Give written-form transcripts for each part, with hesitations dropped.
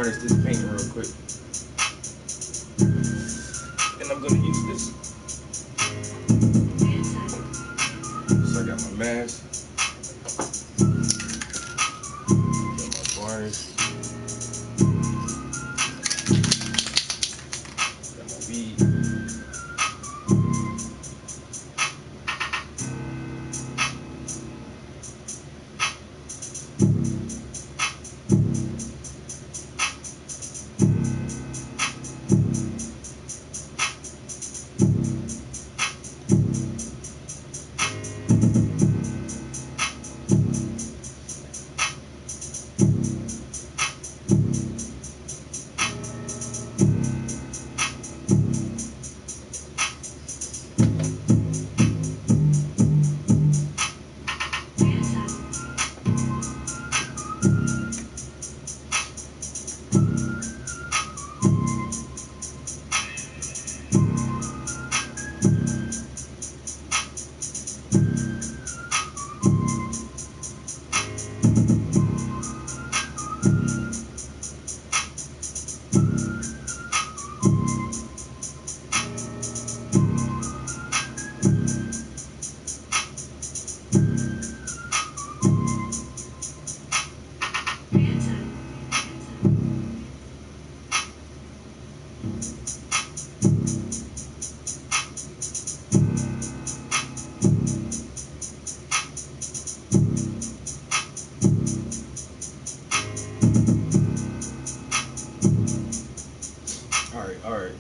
varnish this paint real quick. And I'm gonna use this. So I got my mask. Got my varnish. Got my bead.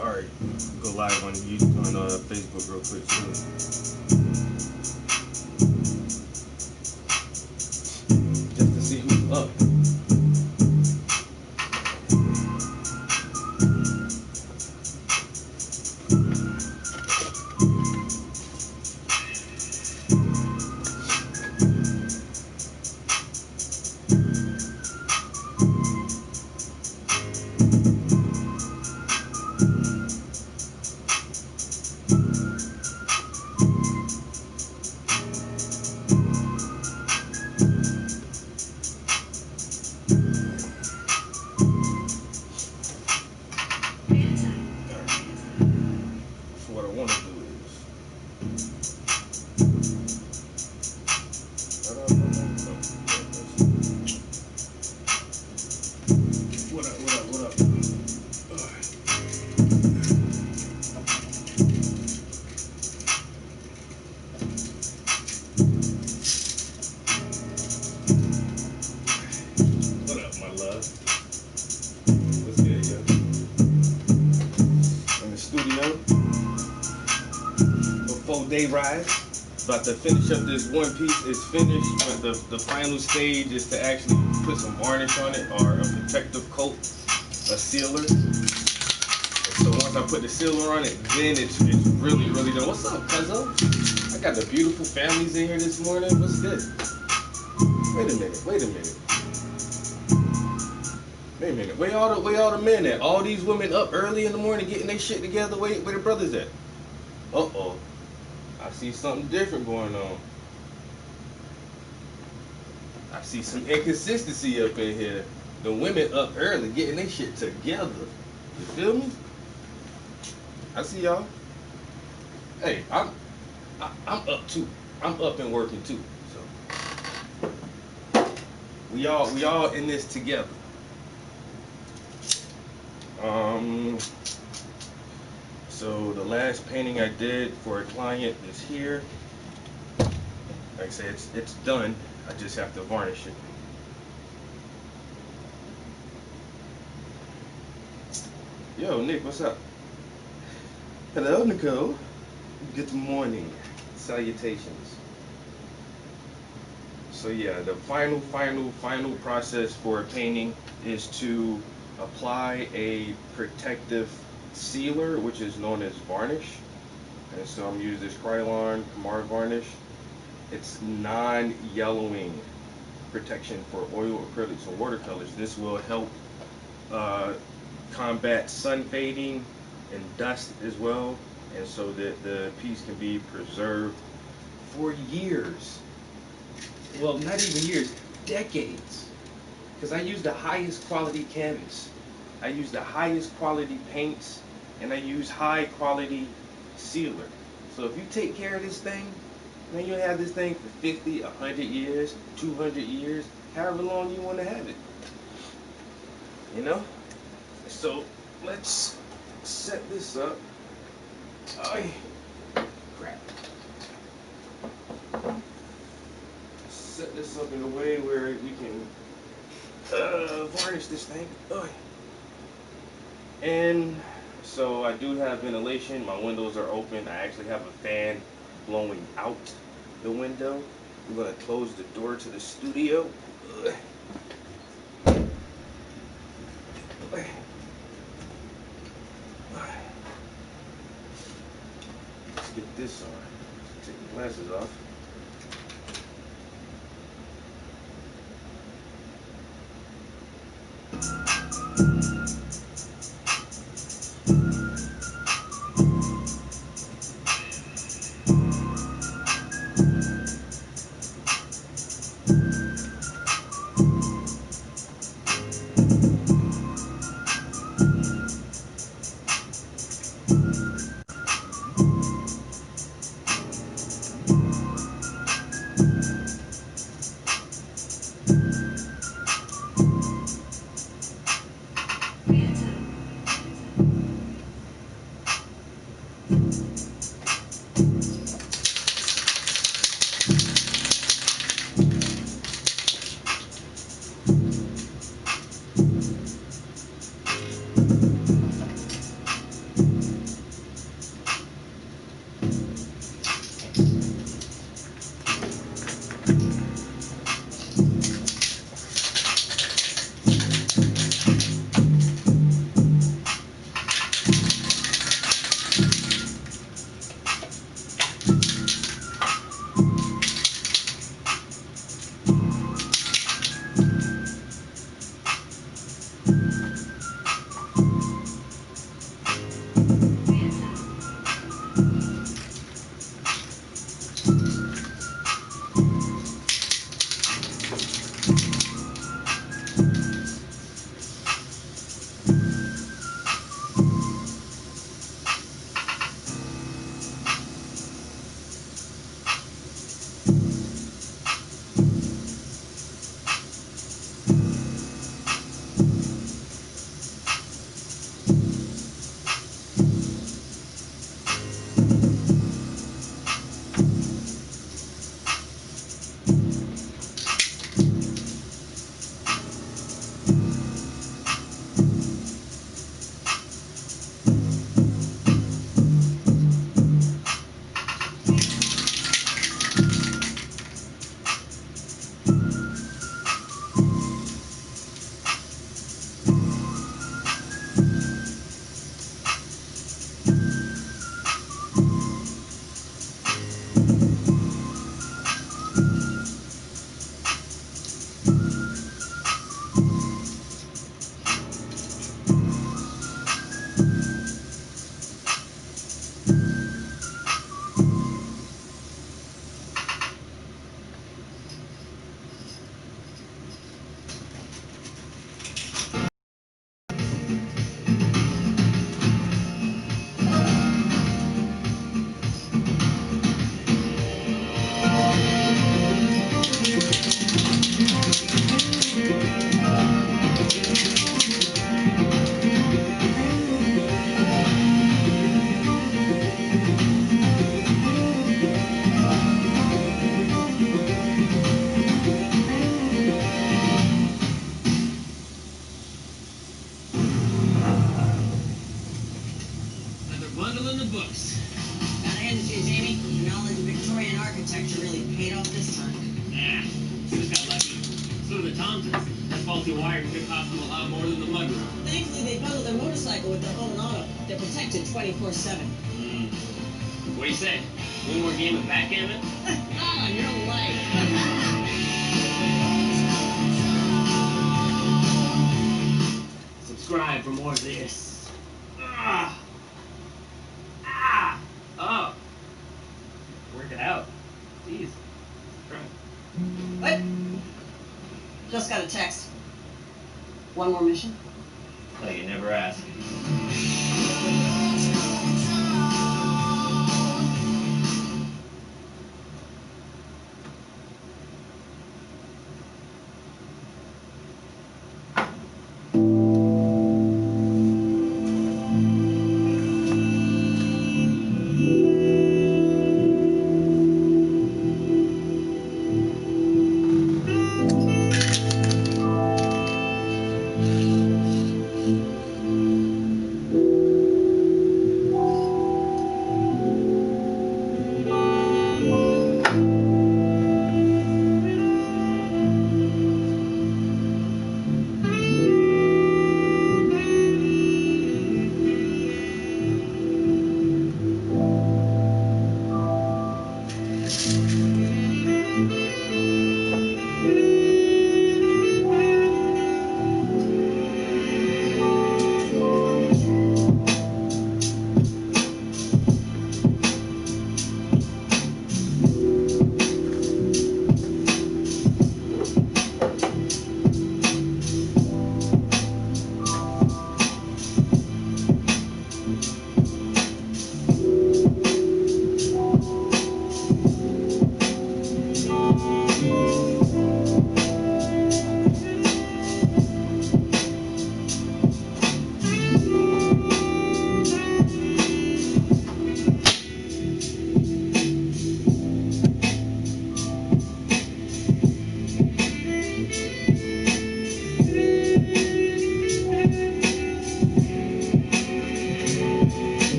All right. Go live on YouTube, on Facebook real quick too. Just to see who's up. Day rise. About to finish up this one piece. It's finished, but the final stage is to actually put some varnish on it or a protective coat, a sealer. And so once I put the sealer on it, then it's really done. What's up, cuzzo? I got the beautiful families in here this morning. What's good? Wait a minute. Where all the men at? All these women up early in the morning getting their shit together. Where the brothers at? Uh-oh. I see something different going on. I see some inconsistency up in here. The women up early getting their shit together. You feel me? I see y'all. Hey, I'm up too. I'm up and working too. So we all in this together. So the last painting I did for a client is here. Like I said, it's done. I just have to varnish it. Yo, Nick, what's up? Hello, Nicole. Good morning. Salutations. So yeah, the final process for a painting is to apply a protective sealer, which is known as varnish. And so I'm using this Krylon Kamar varnish. It's non-yellowing protection for oil, acrylics, and watercolors. This will help combat sun fading and dust as well, and so that the piece can be preserved for years. Well, not even years, decades. Because I use the highest quality canvas. I use the highest quality paints, and I use high quality sealer. So if you take care of this thing, man, you'll have this thing for 50, 100 years, 200 years, however long you want to have it. You know? So let's set this up. Oh, crap. Set this up in a way where we can varnish this thing. Oh. And so I do have ventilation. My windows are open. I actually have a fan blowing out the window. I'm going to close the door to the studio. Let's get this on. Take the glasses off. Bundle in the books. Gotta hand it to you, Jamie. Your knowledge of Victorian architecture really paid off this time. Nah, just got lucky. So did the Thompsons. That faulty wire could cost them a lot more than the mudroom. Thankfully, they bundled their motorcycle with their own auto. They're protected 24/7. What do you say? One more game of backgammon? Ah, you're life. Subscribe for more of this. Oh. Work it out. Jeez. Try. What? Just got a text. One more mission? Oh, you never ask.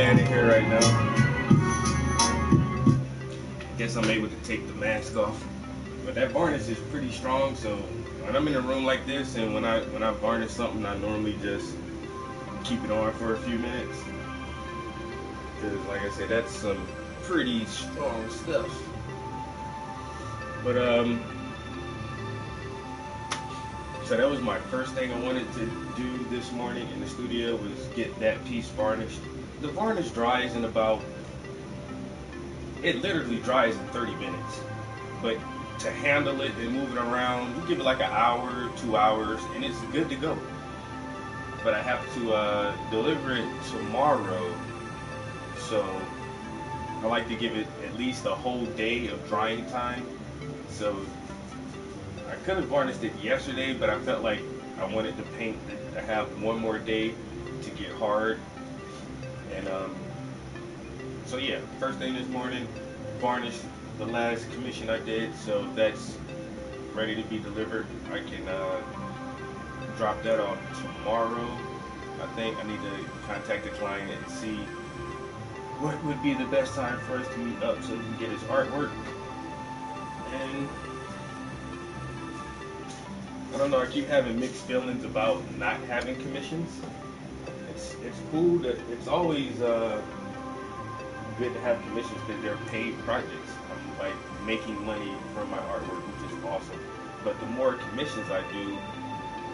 bad in here right now. Guess I'm able to take the mask off. But that varnish is pretty strong, so when I'm in a room like this and when I varnish something, I normally just keep it on for a few minutes. Because like I said, that's some pretty strong stuff. But so that was my first thing I wanted to do this morning in the studio, was get that piece varnished. The varnish dries in about, it literally dries in 30 minutes. But to handle it and move it around, you give it like an hour, 2 hours, and it's good to go. But I have to deliver it tomorrow, so I like to give it at least a whole day of drying time. So I could have varnished it yesterday, but I felt like I wanted the paint to have one more day to get hard. And so yeah, first thing this morning, varnished the last commission I did, so that's ready to be delivered. I can drop that off tomorrow. I think I need to contact the client and see what would be the best time for us to meet up so he can get his artwork. And I don't know, I keep having mixed feelings about not having commissions. It's cool that it's always good to have commissions because they're paid projects. I'm like making money from my artwork, which is awesome. But the more commissions I do,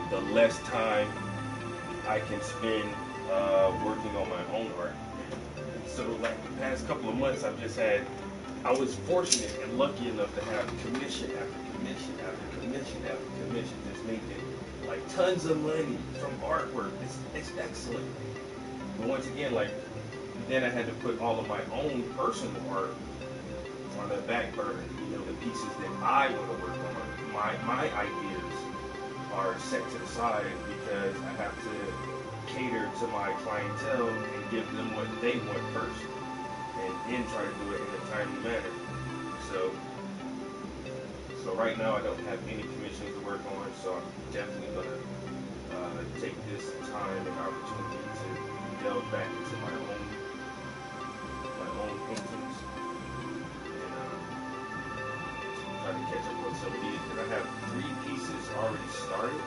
the less time I can spend working on my own art. So like the past couple of months, I was fortunate and lucky enough to have commission after commission after commission after commission, just making like tons of money from artwork. It's excellent. But once again, like then I had to put all of my own personal art on the back burner. You know, the pieces that I want to work on, my ideas are set to the side because I have to cater to my clientele and give them what they want first, and then try to do it in a timely manner. So right now I don't have any commissions to work on, so I'm definitely gonna take this time and opportunity to delve back into my own paintings and try to catch up with some of these. Because I have 3 pieces already started,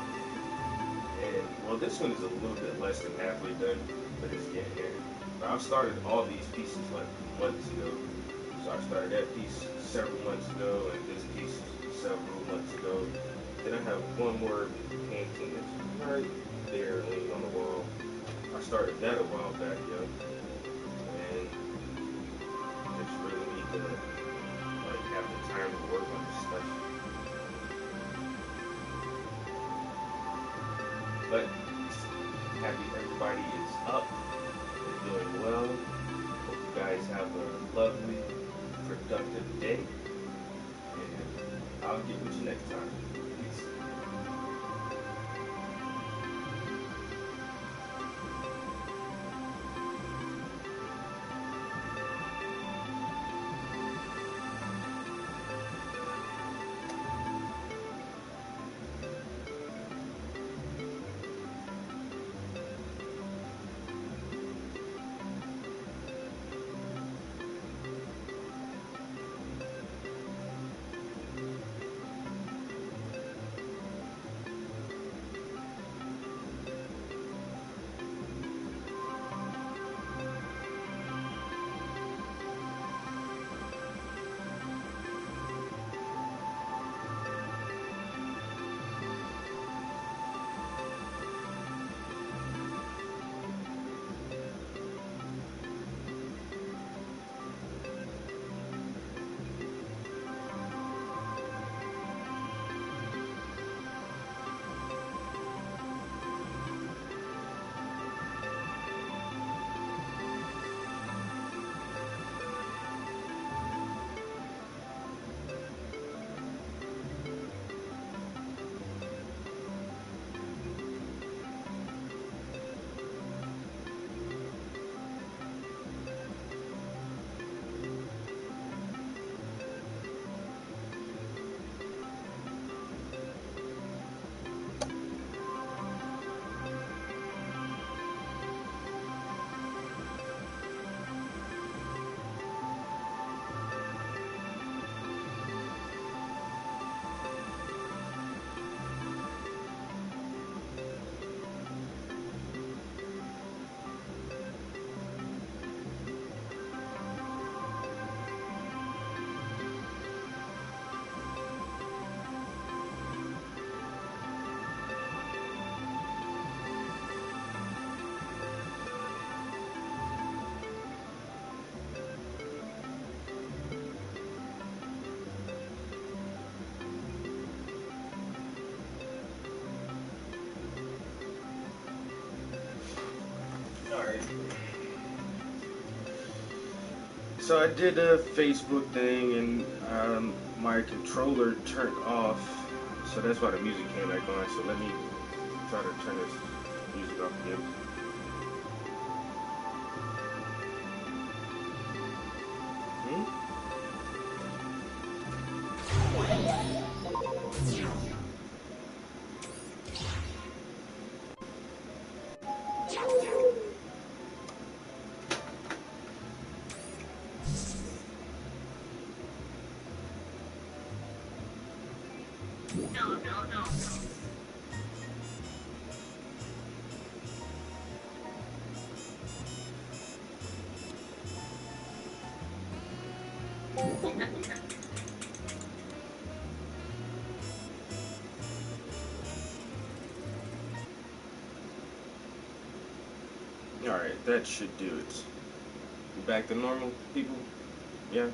and well, this one is a little bit less than halfway done, but it's getting there. But I've started all these pieces like months ago. So I started that piece several months ago, and this piece several months ago. Then I have one more painting that's right there leaning on the wall. I started that a while back, yo. And just really need to like have the time to work on this stuff. But happy everybody is up and doing well. Hope you guys have a lovely, productive day. And I'll get with you next time. Peace. So I did a Facebook thing, and my controller turned off, so that's why the music came back on. So let me try to turn this music off again. Alright, that should do it. Back to normal, people? Yeah?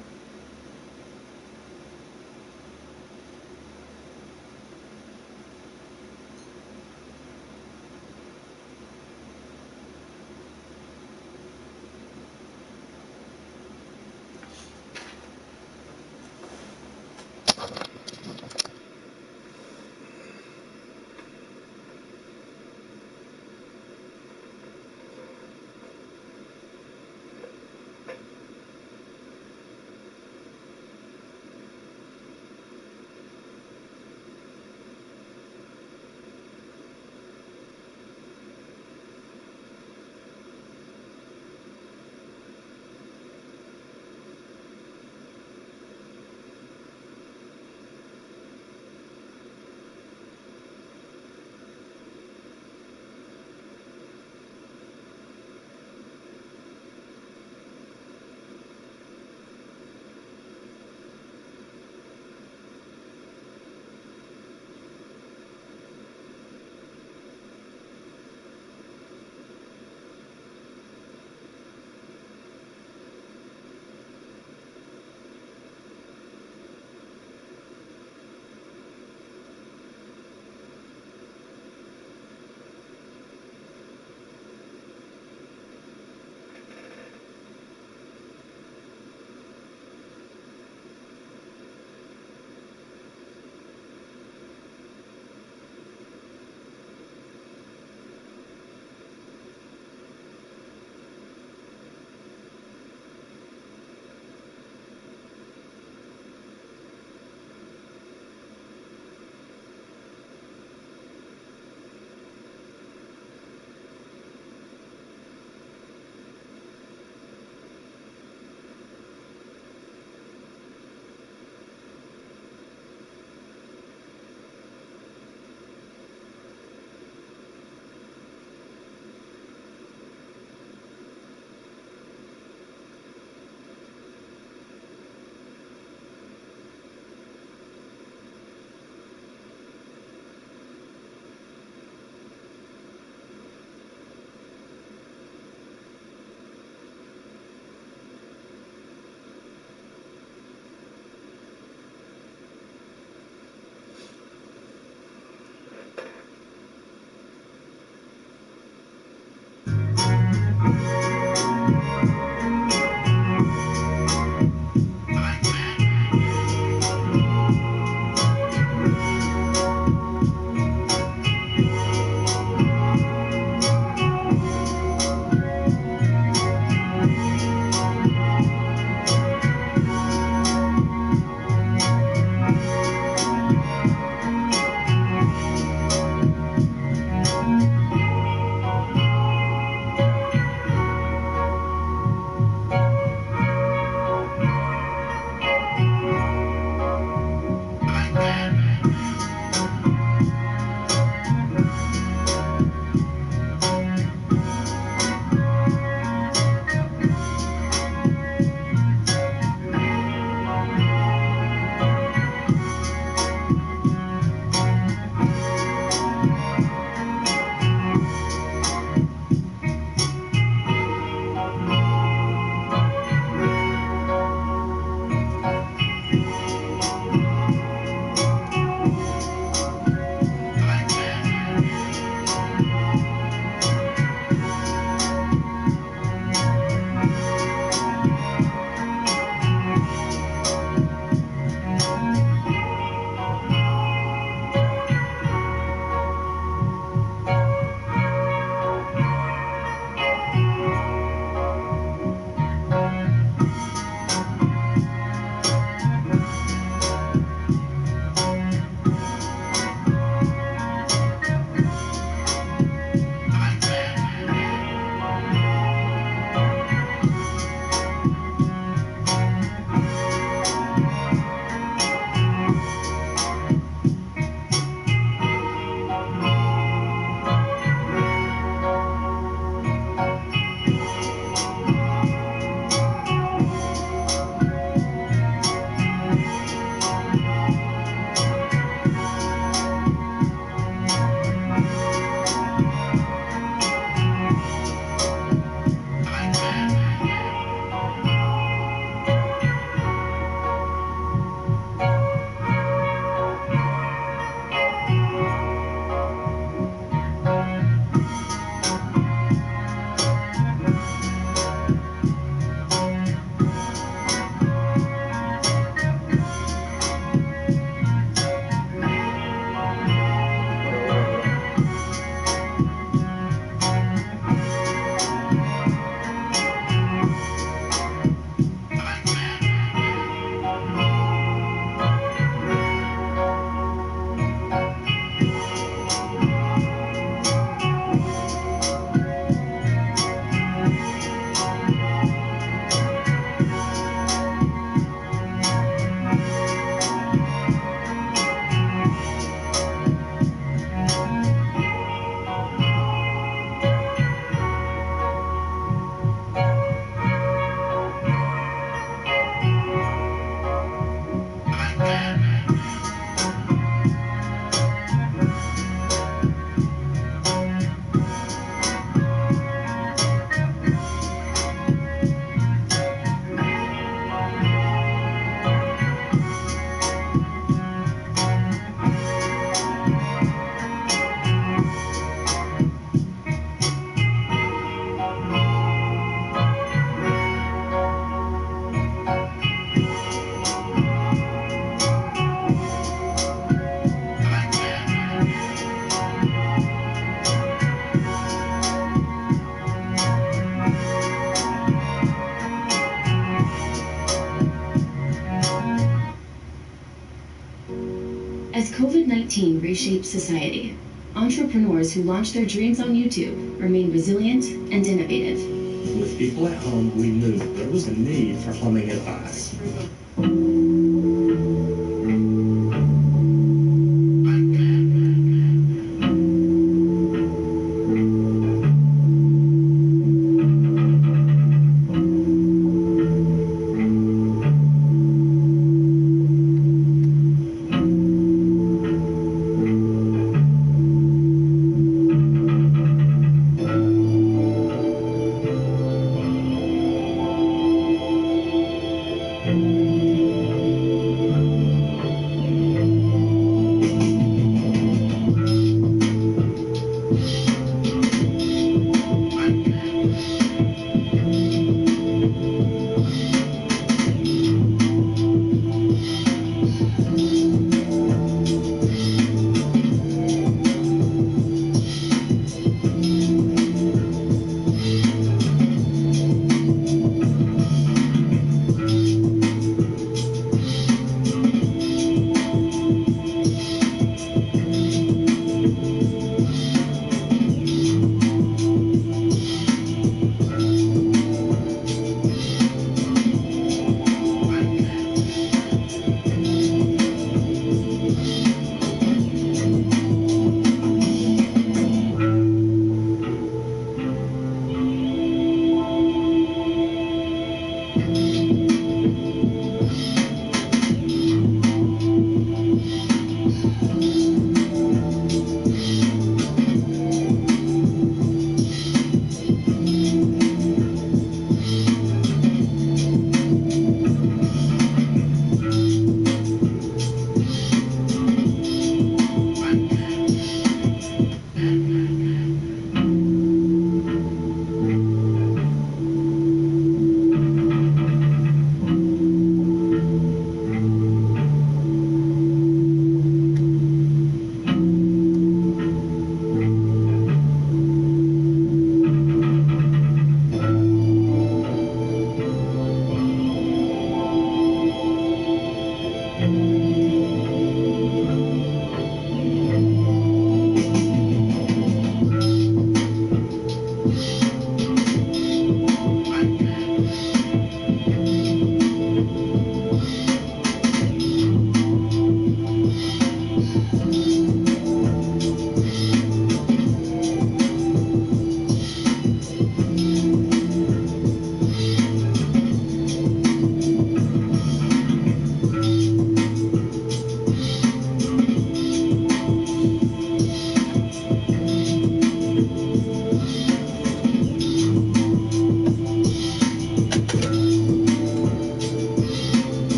As COVID-19 reshapes society, entrepreneurs who launch their dreams on YouTube remain resilient and innovative. With people at home, we knew there was a need for plumbing advice.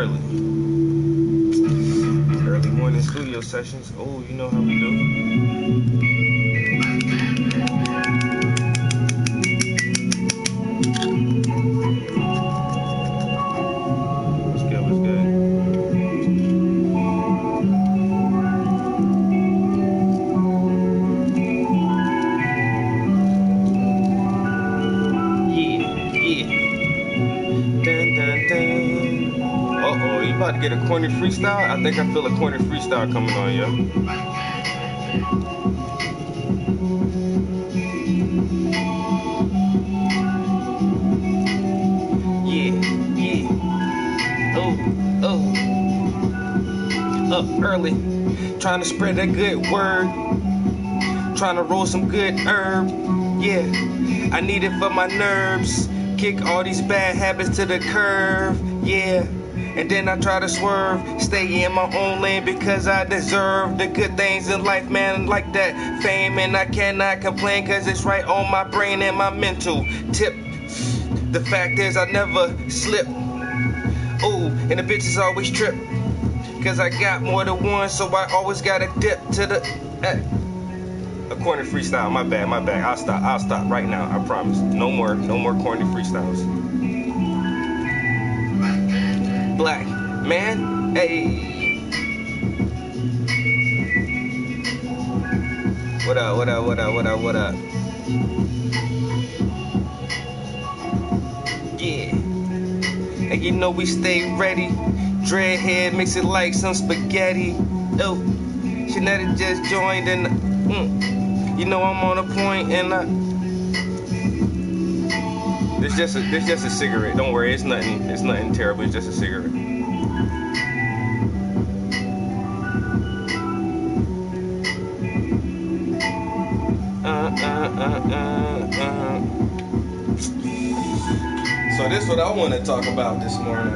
early. Early morning studio sessions. Oh, you know how we do. What's good? What's good? Uh-oh, you about to get a corny freestyle? I think I feel a corny freestyle coming on, yo. Yeah. Oh. Up early, trying to spread that good word. Trying to roll some good herb. Yeah, I need it for my nerves. Kick all these bad habits to the curb. Yeah. And then I try to swerve, stay in my own lane because I deserve the good things in life, man, like that fame. And I cannot complain cause it's right on my brain and my mental tip. The fact is I never slip. Ooh, and the bitches always trip. Cause I got more than one, so I always gotta dip to the... A corny freestyle, my bad. I'll stop right now, I promise. No more corny freestyles. Black man, hey. What up? Yeah. And you know we stay ready. Dreadhead, mix it like some spaghetti. Oh, Shanetta just joined and you know I'm on a point and It's just a cigarette. Don't worry, it's nothing terrible. It's just a cigarette. So this is what I want to talk about this morning.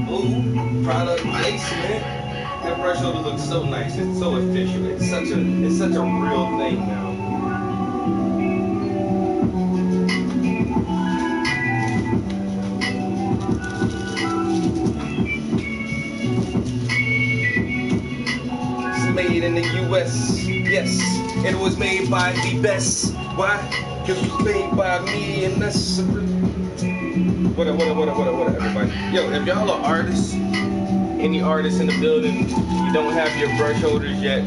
Ooh, product placement. That brush holder looks so nice. It's so official. It's such a real thing now. It's made in the U.S. Yes, it was made by the best. Why? Because it was made by me, and that's what everybody. Yo, if y'all are artists. Any artists in the building, you don't have your brush holders yet,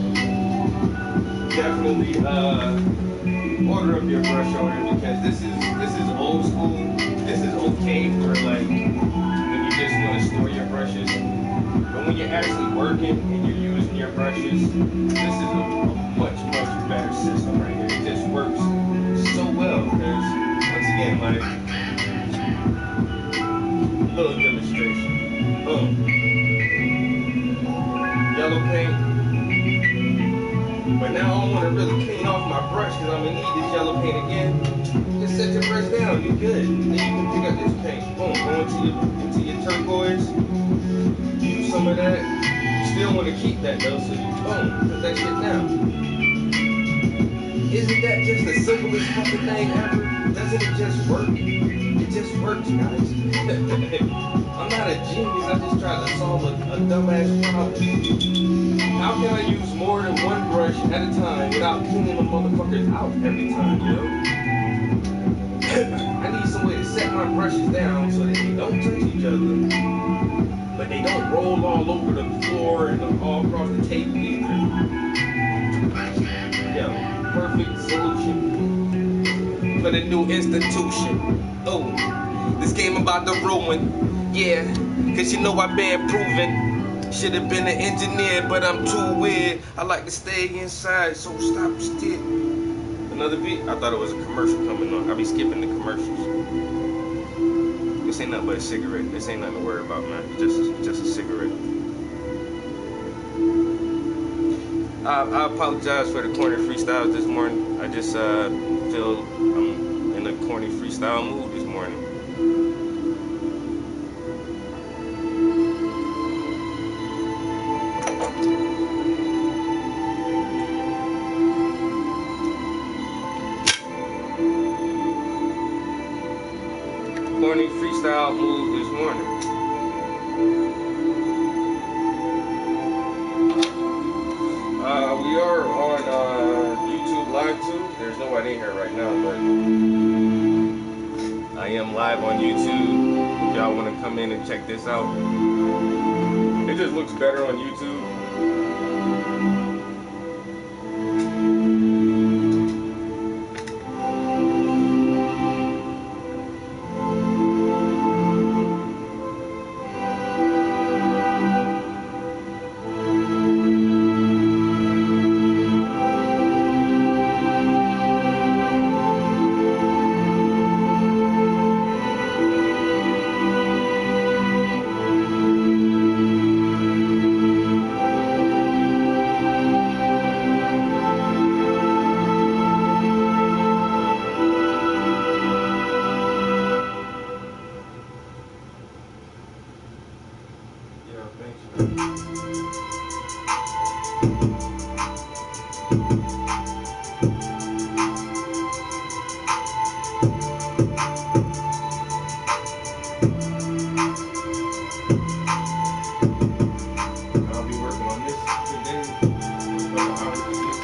definitely order up your brush holders because this is old school. This is okay for like when you just want to store your brushes, but when you're actually working and you're using your brushes, this is a much better system right here. It just works so well because once again, like little demonstration. Boom. Yellow paint, but now I want to really clean off my brush because I'm gonna need this yellow paint again. Just set your brush down, you're good. Then you can pick up this paint, boom, go into your turquoise, use some of that. You still want to keep that though, so you boom, put that shit down. Isn't that just the simplest fucking thing ever? Doesn't it just work? It just works, guys. I'm not a genius, I just tried to solve a dumbass problem. How can I use more than one brush at a time without cleaning the motherfuckers out every time, yo? I need some way to set my brushes down so that they don't touch each other, but they don't roll all over the floor and all across the table either. Yo, perfect solution for the new institution. Oh, this game about to ruin. Yeah, cause you know I've been proven. Should've been an engineer, but I'm too weird. I like to stay inside, so stop still. Another beat? I thought it was a commercial coming on. I be skipping the commercials. This ain't nothing but a cigarette. This ain't nothing to worry about, man. Just a cigarette. I apologize for the corny freestyles this morning. I just feel I'm in a corny freestyle mood this morning. upcoming freestyle move this morning. We are on YouTube Live too. There's nobody in here right now, but I am live on YouTube. If y'all want to come in and check this out, it just looks better on YouTube. Yeah, thanks. I'll be working on this today. A couple hours of this.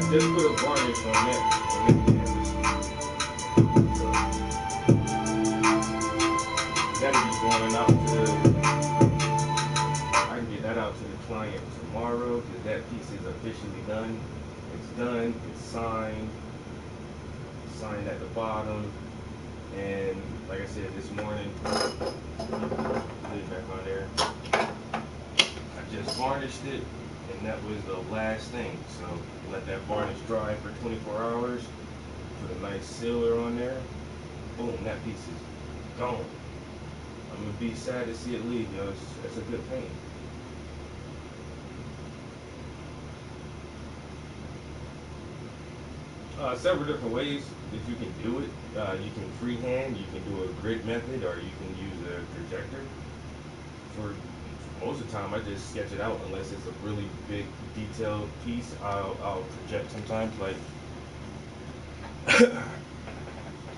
I just put a varnish on that canvas. So that'll be going out to, I can get that out to the client tomorrow because that piece is officially done. It's done, it's signed at the bottom, and like I said this morning, put it back on there. I just varnished it, and that was the last thing. So let that varnish dry for 24 hours. Put a nice sealer on there. Boom, that piece is gone. I'm gonna be sad to see it leave, yo. It's a good paint. Several different ways that you can do it. You can freehand, you can do a grid method, or you can use a projector. For most of the time, I just sketch it out unless it's a really big detailed piece. I'll project sometimes. Like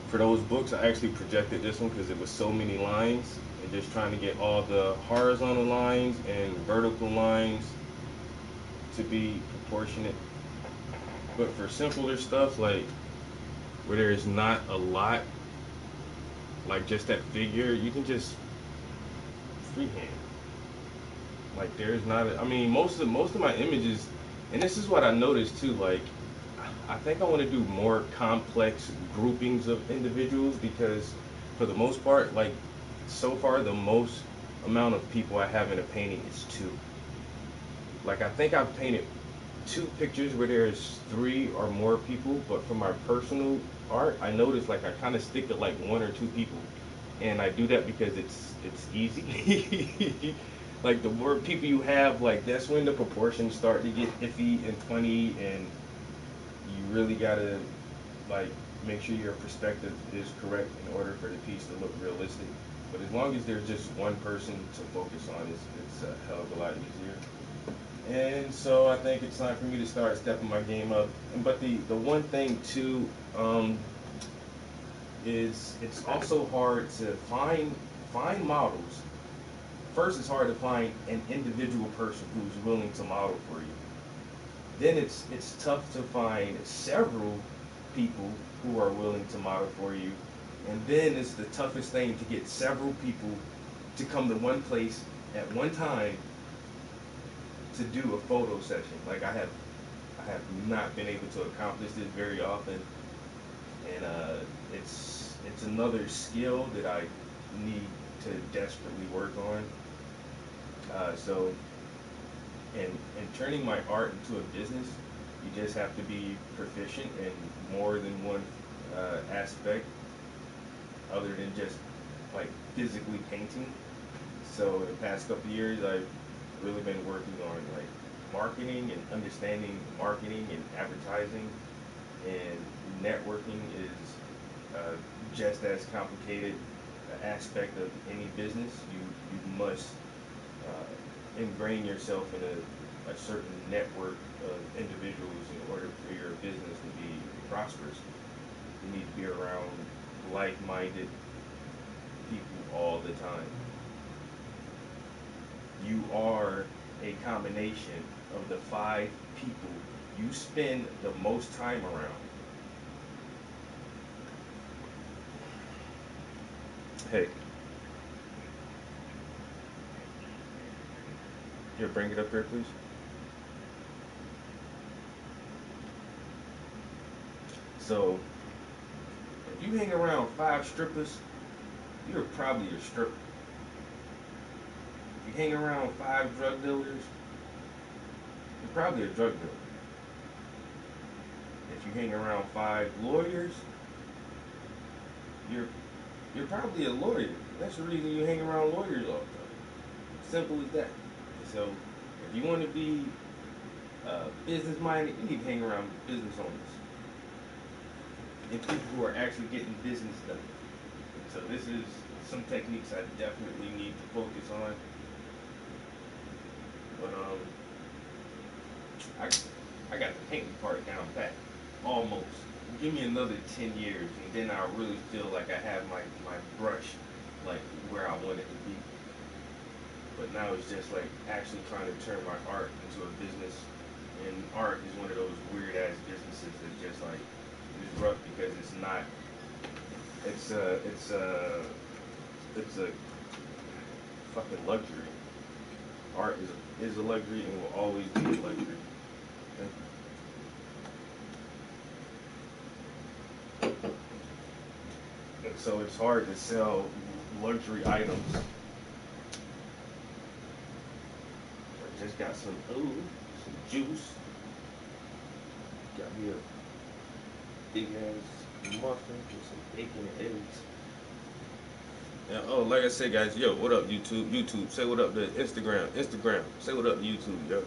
for those books, I actually projected this one because it was so many lines, and just trying to get all the horizontal lines and vertical lines to be proportionate. But for simpler stuff, like where there's not a lot, like just that figure, you can just freehand. Like there's not I mean most of my images, and this is what I noticed too, like I think I want to do more complex groupings of individuals, because for the most part, like so far the most amount of people I have in a painting is 2. Like I think I've painted 2 pictures where there's 3 or more people, but for my personal art, I noticed like I kind of stick to like 1 or 2 people, and I do that because it's easy. Like the more people you have, like that's when the proportions start to get iffy and funny, and you really gotta like make sure your perspective is correct in order for the piece to look realistic. But as long as there's just one person to focus on, it's a hell of a lot easier. And so I think it's time for me to start stepping my game up. But the one thing too is it's also hard to find models. First, it's hard to find an individual person who's willing to model for you. Then it's tough to find several people who are willing to model for you. And then it's the toughest thing to get several people to come to one place at one time to do a photo session. Like I have not been able to accomplish this very often, and it's another skill that I need to desperately work on. So, in turning my art into a business, you just have to be proficient in more than one aspect, other than just like physically painting. So the past couple of years, I've really been working on like marketing and understanding marketing and advertising, and networking is just as complicated aspect of any business. You must ingrain yourself in a certain network of individuals in order for your business to be prosperous. You need to be around like-minded people all the time. You are a combination of the 5 people you spend the most time around. Hey, here, bring it up here, please. So, if you hang around 5 strippers, you're probably a stripper. If you hang around 5 drug dealers, you're probably a drug dealer. If you hang around 5 lawyers, you're probably a lawyer. That's the reason you hang around lawyers all the time. Simple as that. So, if you want to be business minded, you need to hang around business owners and people who are actually getting business done. So this is some techniques I definitely need to focus on. But I got the painting part down pat, almost. Give me another 10 years, and then I really feel like I have my brush, like where I want it to be. But now it's just like actually trying to turn my art into a business, and art is one of those weird ass businesses that's just like it's rough because it's not. It's a fucking luxury. Art is a luxury and will always be a luxury. And so it's hard to sell luxury items. I just got some juice. Got me a big ass muffin with some bacon and eggs. Yeah, oh, like I said, guys, yo, what up, YouTube? YouTube, say what up to Instagram. Instagram, say what up to YouTube, yo.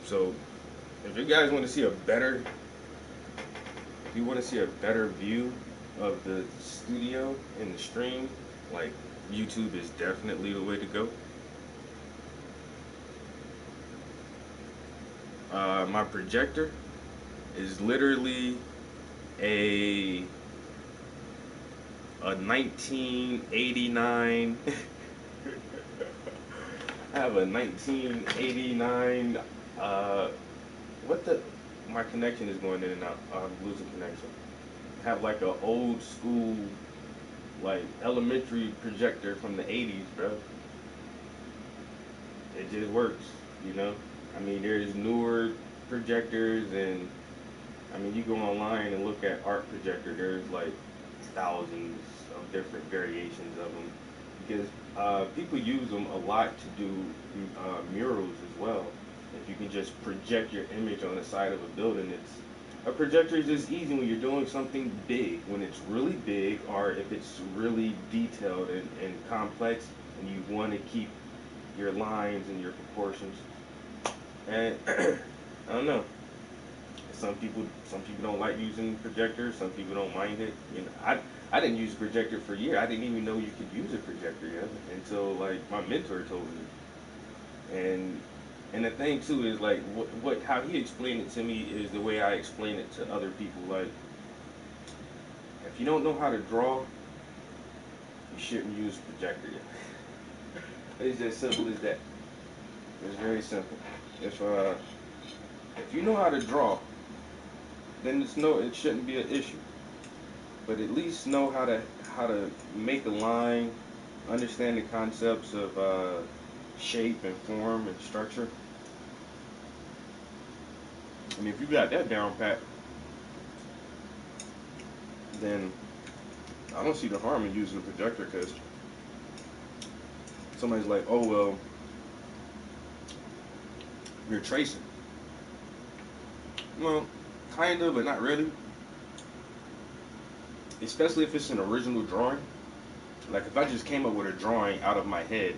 So, if you guys want to see if you want to see a better view of the studio and the stream, like, YouTube is definitely the way to go. My projector is literally a 1989 I have a 1989 my connection is going in and out. I'm losing connection. I have like an old school like elementary projector from the 80s, bro. It just works, you know? I mean, there's newer projectors, and I mean, you go online and look at art projector, there's like thousands of different variations of them, because people use them a lot to do murals as well. If you can just project your image on the side of a building, a projector is just easy when you're doing something big, when it's really big, or if it's really detailed and complex, and you want to keep your lines and your proportions. And I don't know. Some people don't like using projectors. Some people don't mind it. You know, I didn't use a projector for a year. I didn't even know you could use a projector yet until like my mentor told me. And the thing too is like how he explained it to me is the way I explain it to other people. Like, if you don't know how to draw, you shouldn't use a projector yet. It's as simple as that. It's very simple. If you know how to draw, then it shouldn't be an issue. But at least know how to make a line, understand the concepts of shape and form and structure. And if you got that down pat, then I don't see the harm in using a projector, because somebody's like, oh well, you're tracing. Well, kind of, but not really. Especially if it's an original drawing. Like if I just came up with a drawing out of my head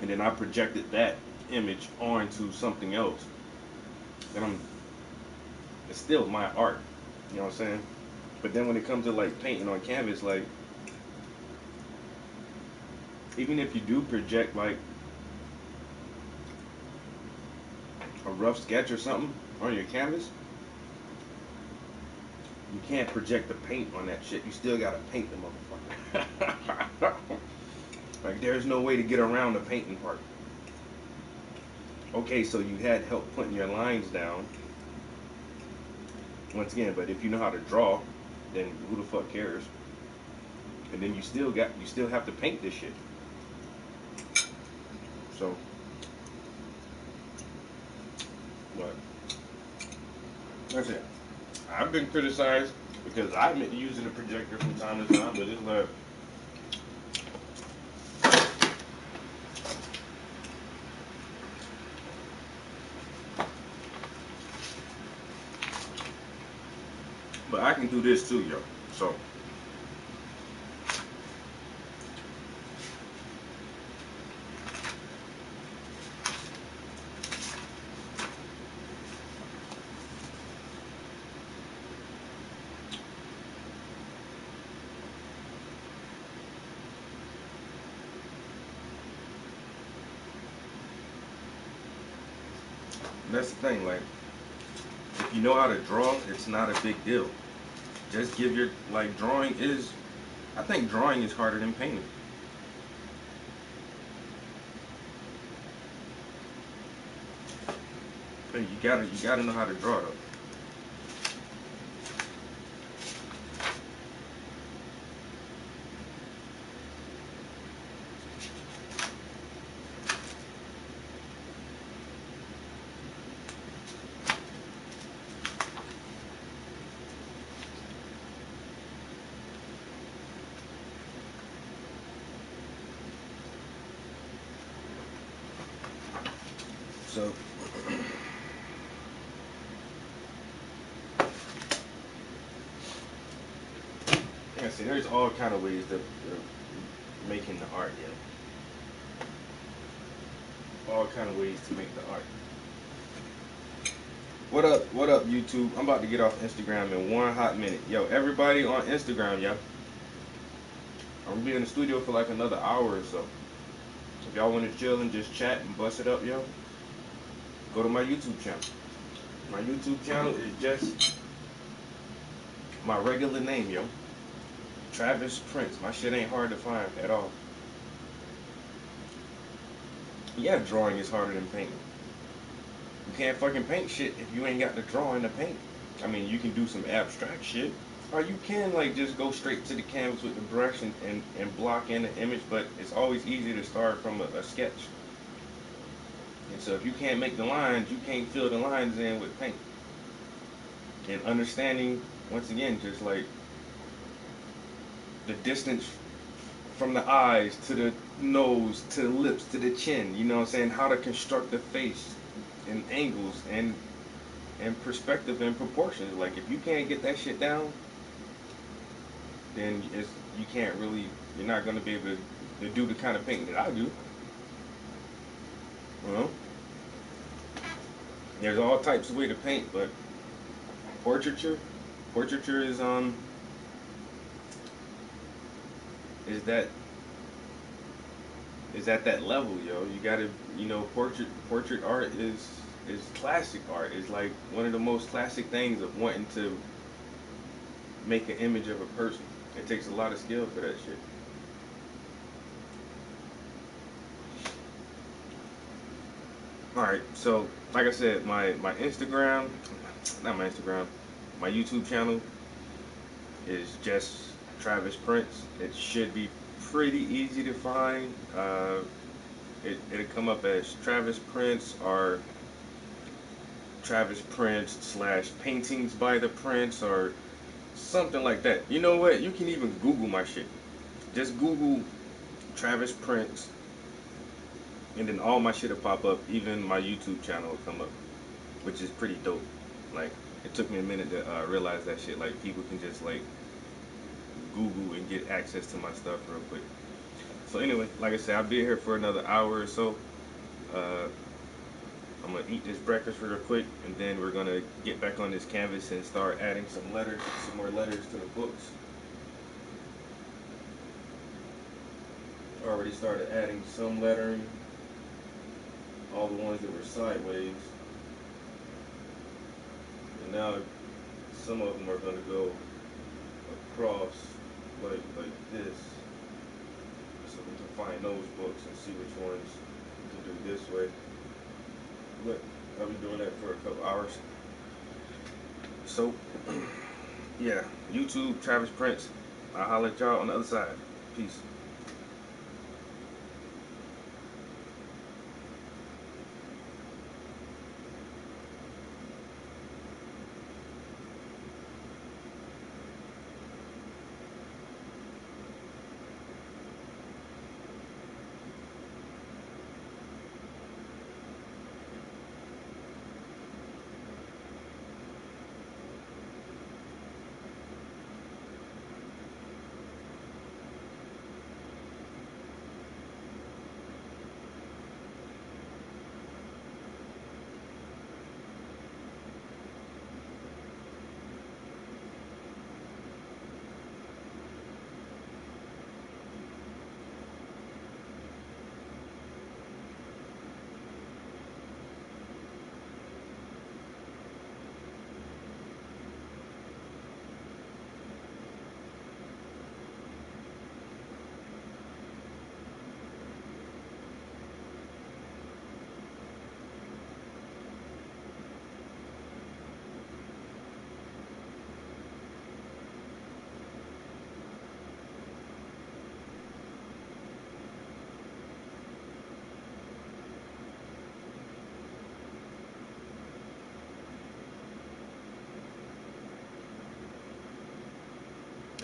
and then I projected that image onto something else, then it's still my art. You know what I'm saying? But then when it comes to like painting on canvas, like even if you do project like a rough sketch or something on your canvas, You can't project the paint on that shit. You still gotta paint the motherfucker. Like, there's no way to get around the painting part. Okay, so you had help putting your lines down. Once again, but if you know how to draw, then who the fuck cares? And then you still have to paint this shit. So, but that's it. I've been criticized because I've been using a projector from time to time, but it's like, but I can do this too, yo. So, that's the thing, like, if you know how to draw, it's not a big deal. Just give your, like, I think drawing is harder than painting. Hey, you gotta know how to draw though. So, like I said, there's all kind of ways of making the art, yeah. All kind of ways to make the art. What up, YouTube? I'm about to get off Instagram in one hot minute. Yo, everybody on Instagram, yo. I'm gonna be in the studio for like another hour or so. If y'all want to chill and just chat and bust it up, yo, go to my YouTube channel. My YouTube channel is just my regular name, yo. Travis Prince. My shit ain't hard to find at all. Yeah, drawing is harder than painting. You can't fucking paint shit if you ain't got the drawing to paint. I mean, you can do some abstract shit, or you can like just go straight to the canvas with the brush and block in the image, but it's always easier to start from a sketch. And so if you can't make the lines, you can't fill the lines in with paint. And understanding, once again, just like the distance from the eyes to the nose to the lips to the chin, you know what I'm saying? How to construct the face and angles and perspective and proportions. Like, if you can't get that shit down, then you can't really, you're not going to be able to do the kind of painting that I do. You know? There's all types of way to paint, but portraiture is at that level, yo. You gotta, portrait art is classic art. It's like one of the most classic things of wanting to make an image of a person. It takes a lot of skill for that shit. Alright, so like I said, my Instagram, not my Instagram, my YouTube channel is just Travis Prince. It should be pretty easy to find. It'll come up as Travis Prince or Travis Prince / Paintings by the Prince or something like that. You know what? You can even Google my shit. Just Google Travis Prince, and then all my shit will pop up. Even my YouTube channel will come up, which is pretty dope. Like, it took me a minute to realize that shit. Like, people can just like Google and get access to my stuff real quick. So anyway, like I said, I'll be here for another hour or so. I'm gonna eat this breakfast real quick, and then we're gonna get back on this canvas and start adding some more letters to the books. Already started adding some lettering, all the ones that were sideways, and now some of them are gonna go across like this. So we can find those books and see which ones to do this way. But I'll be doing that for a couple hours. So yeah, YouTube, Travis Prince. I'll holler at y'all on the other side. Peace.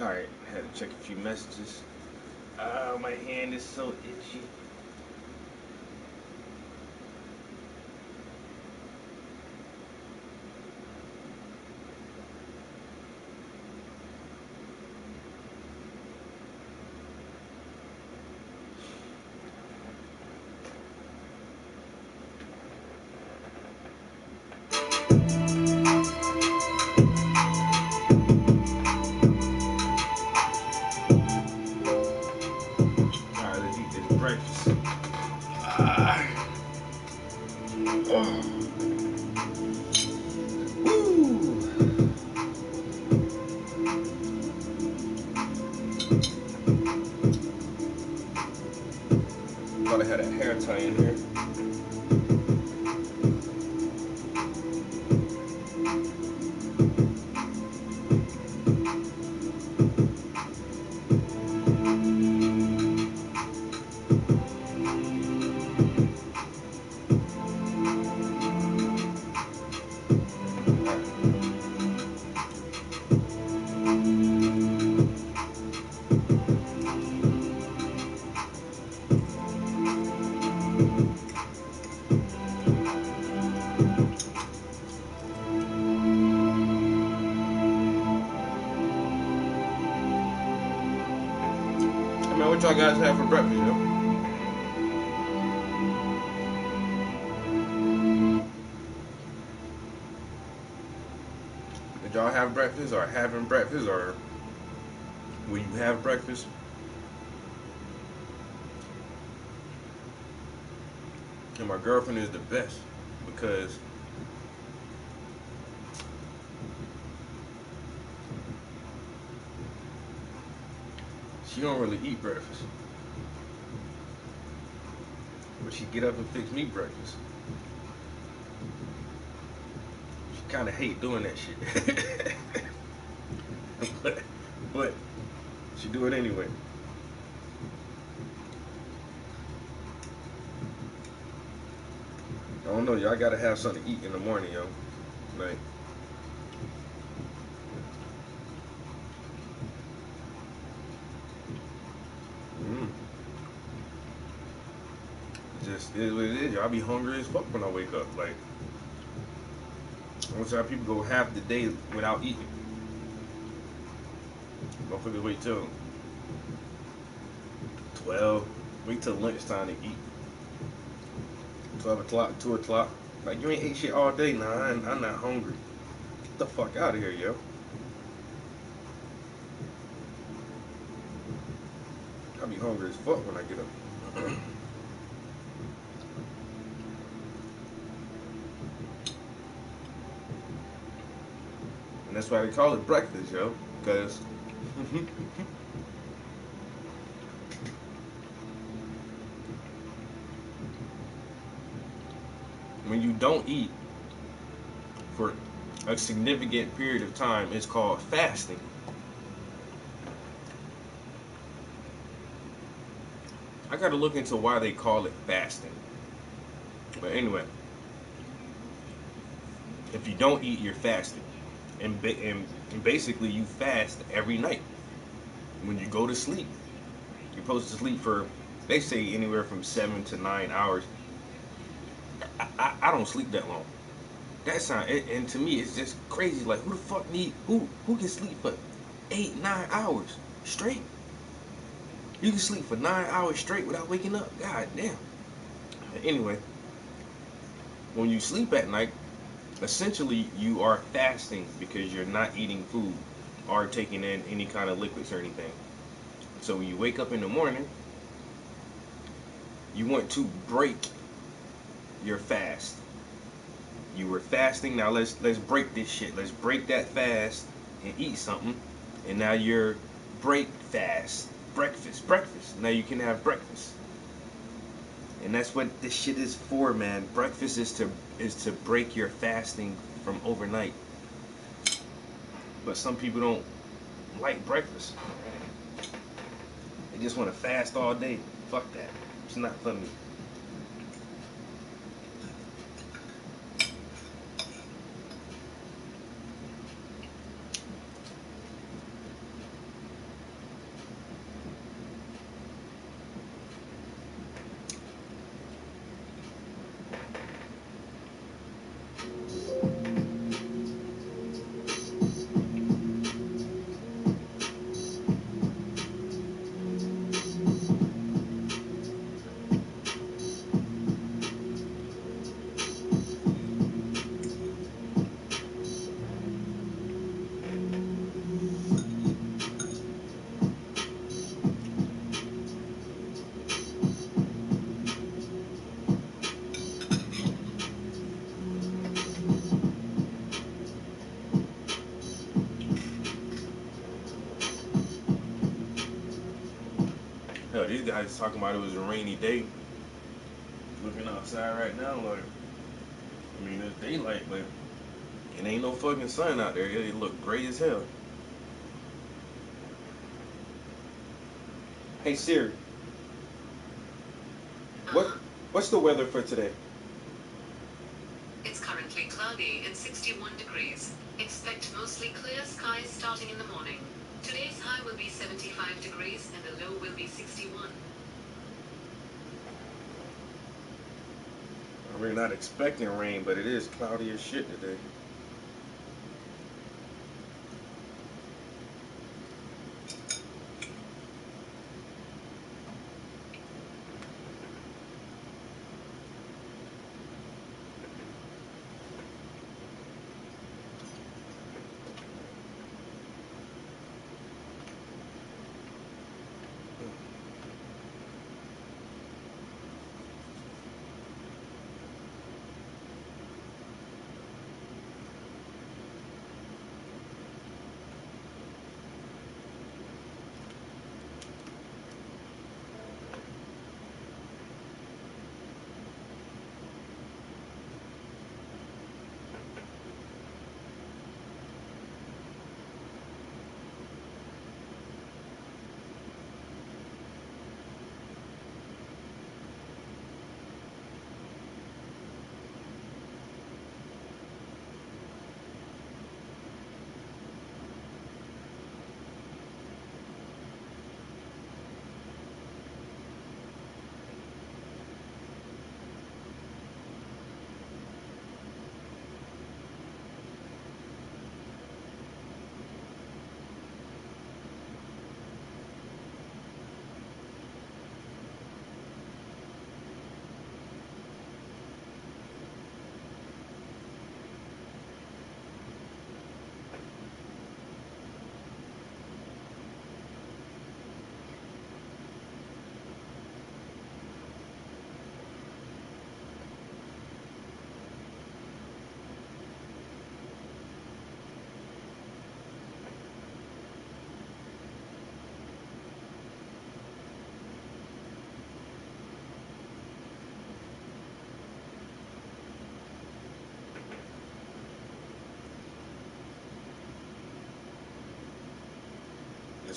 Alright, had to check a few messages. My hand is so itchy. Alright, let's eat this breakfast. Woo! Thought I had a hair tie in here. Man, what y'all guys have for breakfast, yo? Did y'all have breakfast or having breakfast or will you have breakfast? And my girlfriend is the best because she don't really eat breakfast. But she get up and fix me breakfast. She kinda hate doing that shit. but she do it anyway. I don't know, y'all gotta have something to eat in the morning, yo. Like, just is what it is. Y'all be hungry as fuck when I wake up. Like, most time people go half the day without eating. Motherfuckers wait till 12, wait till lunchtime to eat. 12 o'clock, 2 o'clock. Like, you ain't ate shit all day. Nah, I'm not hungry. Get the fuck out of here, yo. I be hungry as fuck when I get up. And That's why they call it breakfast, yo. Because when you don't eat for a significant period of time, it's called fasting. I gotta look into why they call it fasting. But anyway, if you don't eat, you're fasting. And basically, you fast every night. When you go to sleep, you're supposed to sleep for, they say, anywhere from 7 to 9 hours. I don't sleep that long. That sound, and to me, it's just crazy. Like, who the fuck who can sleep for 8, 9 hours straight? You can sleep for 9 hours straight without waking up. God damn. Anyway, when you sleep at night, essentially you are fasting because you're not eating food or taking in any kind of liquids or anything. So when you wake up in the morning, you want to break your fast. You were fasting, now let's break this shit. Let's break that fast and eat something. And now you're break fast. Breakfast. Now you can have breakfast. And that's what this shit is for, man. Breakfast is to break your fasting from overnight. But some people don't like breakfast. They just want to fast all day. Fuck that. It's not for me. Hell, these guys talking about it was a rainy day. Looking outside right now, like, I mean, it's daylight, but it ain't no fucking sun out there. It look gray as hell. Hey Siri, what's the weather for today? It's currently cloudy and 61 degrees. Expect mostly clear skies starting in the morning. Today's high will be 75 degrees and the low will be 61. We're not expecting rain, but it is cloudy as shit today.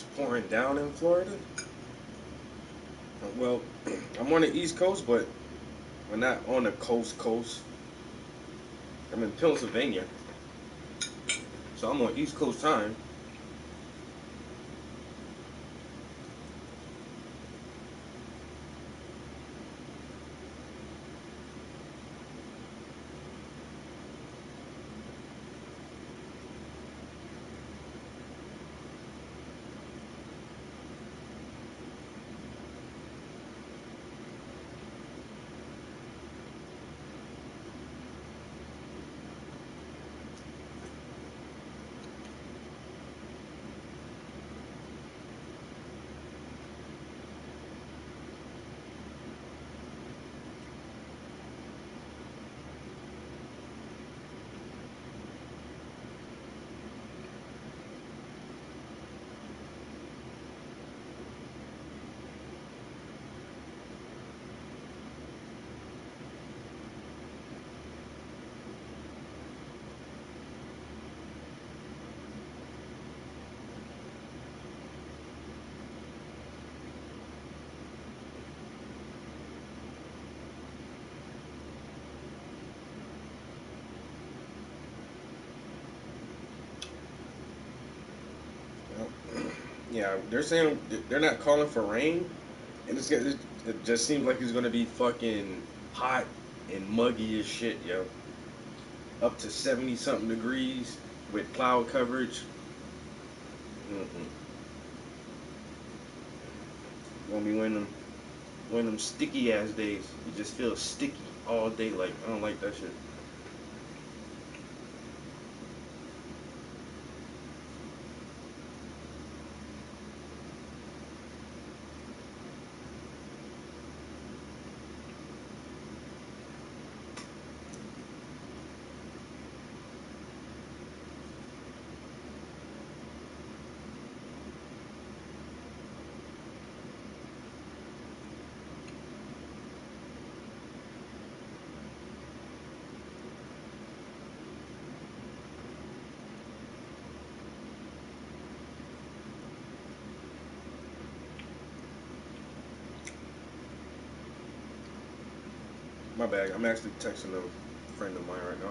It's pouring down in Florida. Well, I'm on the East Coast, but we're not on the coast. I'm in Pennsylvania, so I'm on East Coast time. Yeah, they're saying they're not calling for rain, and it just seems like it's gonna be fucking hot and muggy as shit, yo. Up to 70 something degrees with cloud coverage. Mm-mm. Gonna be one of them sticky ass days. You just feel sticky all day. Like I don't like that shit. My bad. I'm actually texting a friend of mine right now.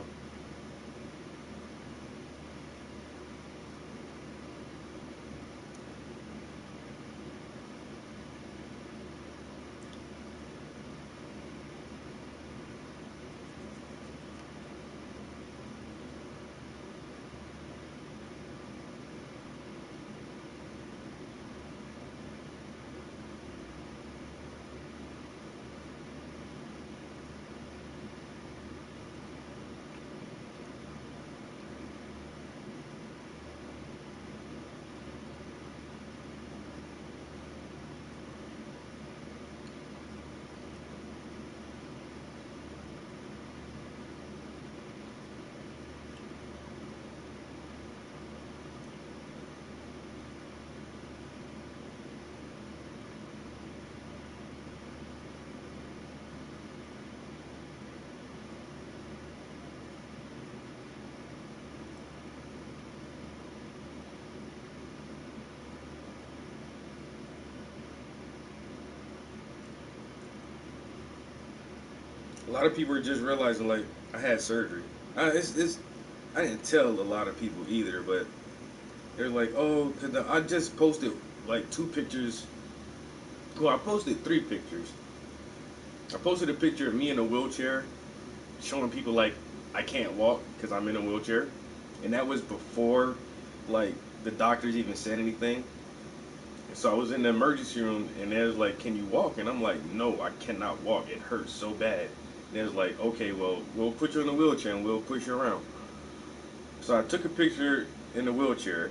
A lot of people are just realizing like I had surgery. It's I didn't tell a lot of people either, but they're like, oh, cause I just posted like 2 pictures. Well, I posted 3 pictures. I posted a picture of me in a wheelchair, showing people like I can't walk because I'm in a wheelchair, and that was before like the doctors even said anything. So I was in the emergency room, and they was like, "Can you walk?" And I'm like, "No, I cannot walk. It hurts so bad." And they was like, "Okay, well, we'll put you in a wheelchair and we'll push you around." So I took a picture in the wheelchair,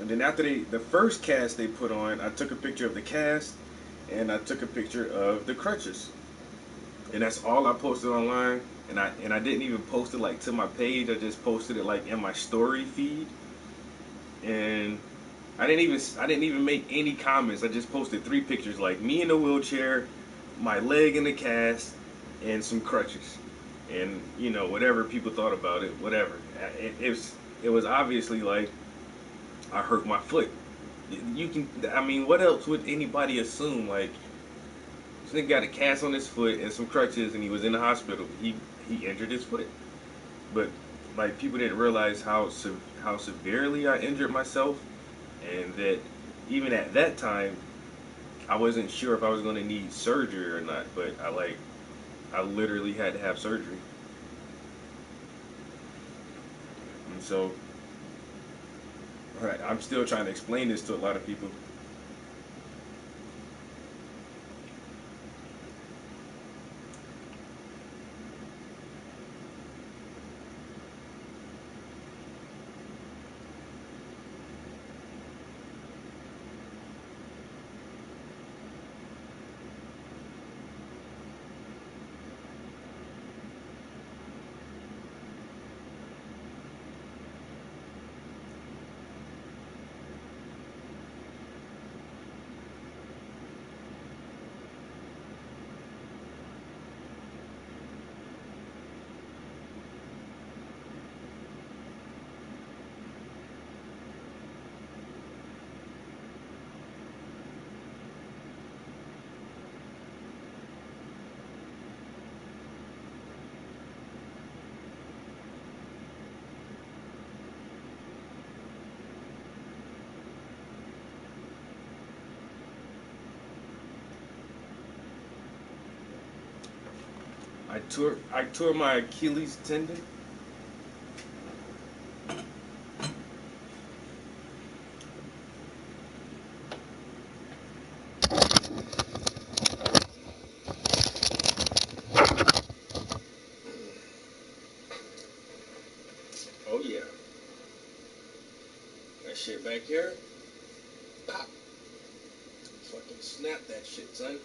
and then after the first cast they put on, I took a picture of the cast, and I took a picture of the crutches, and that's all I posted online. And I didn't even post it like to my page. I just posted it like in my story feed, and I didn't even make any comments. I just posted 3 pictures, like me in a wheelchair, my leg in the cast, and some crutches, and whatever people thought about it, whatever. It was obviously like I hurt my foot, You can. I mean, what else would anybody assume? Like, this nigga got a cast on his foot and some crutches, and he was in the hospital. He injured his foot, but like people didn't realize how severely I injured myself, and that even at that time, I wasn't sure if I was going to need surgery or not. But I literally had to have surgery, and so. Right, I'm still trying to explain this to a lot of people. I tore my Achilles tendon. Oh yeah. That shit back here. Pop. Fucking snap that shit, son.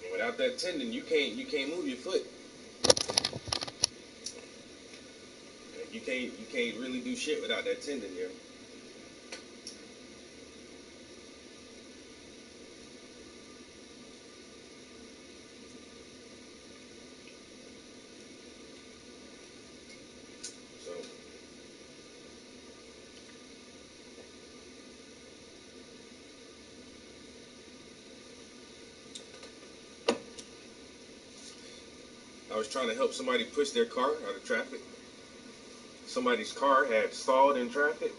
And without that tendon, you can't move your foot. You can't really do shit without that tendon here. So I was trying to help somebody push their car out of traffic. Somebody's car had stalled in traffic,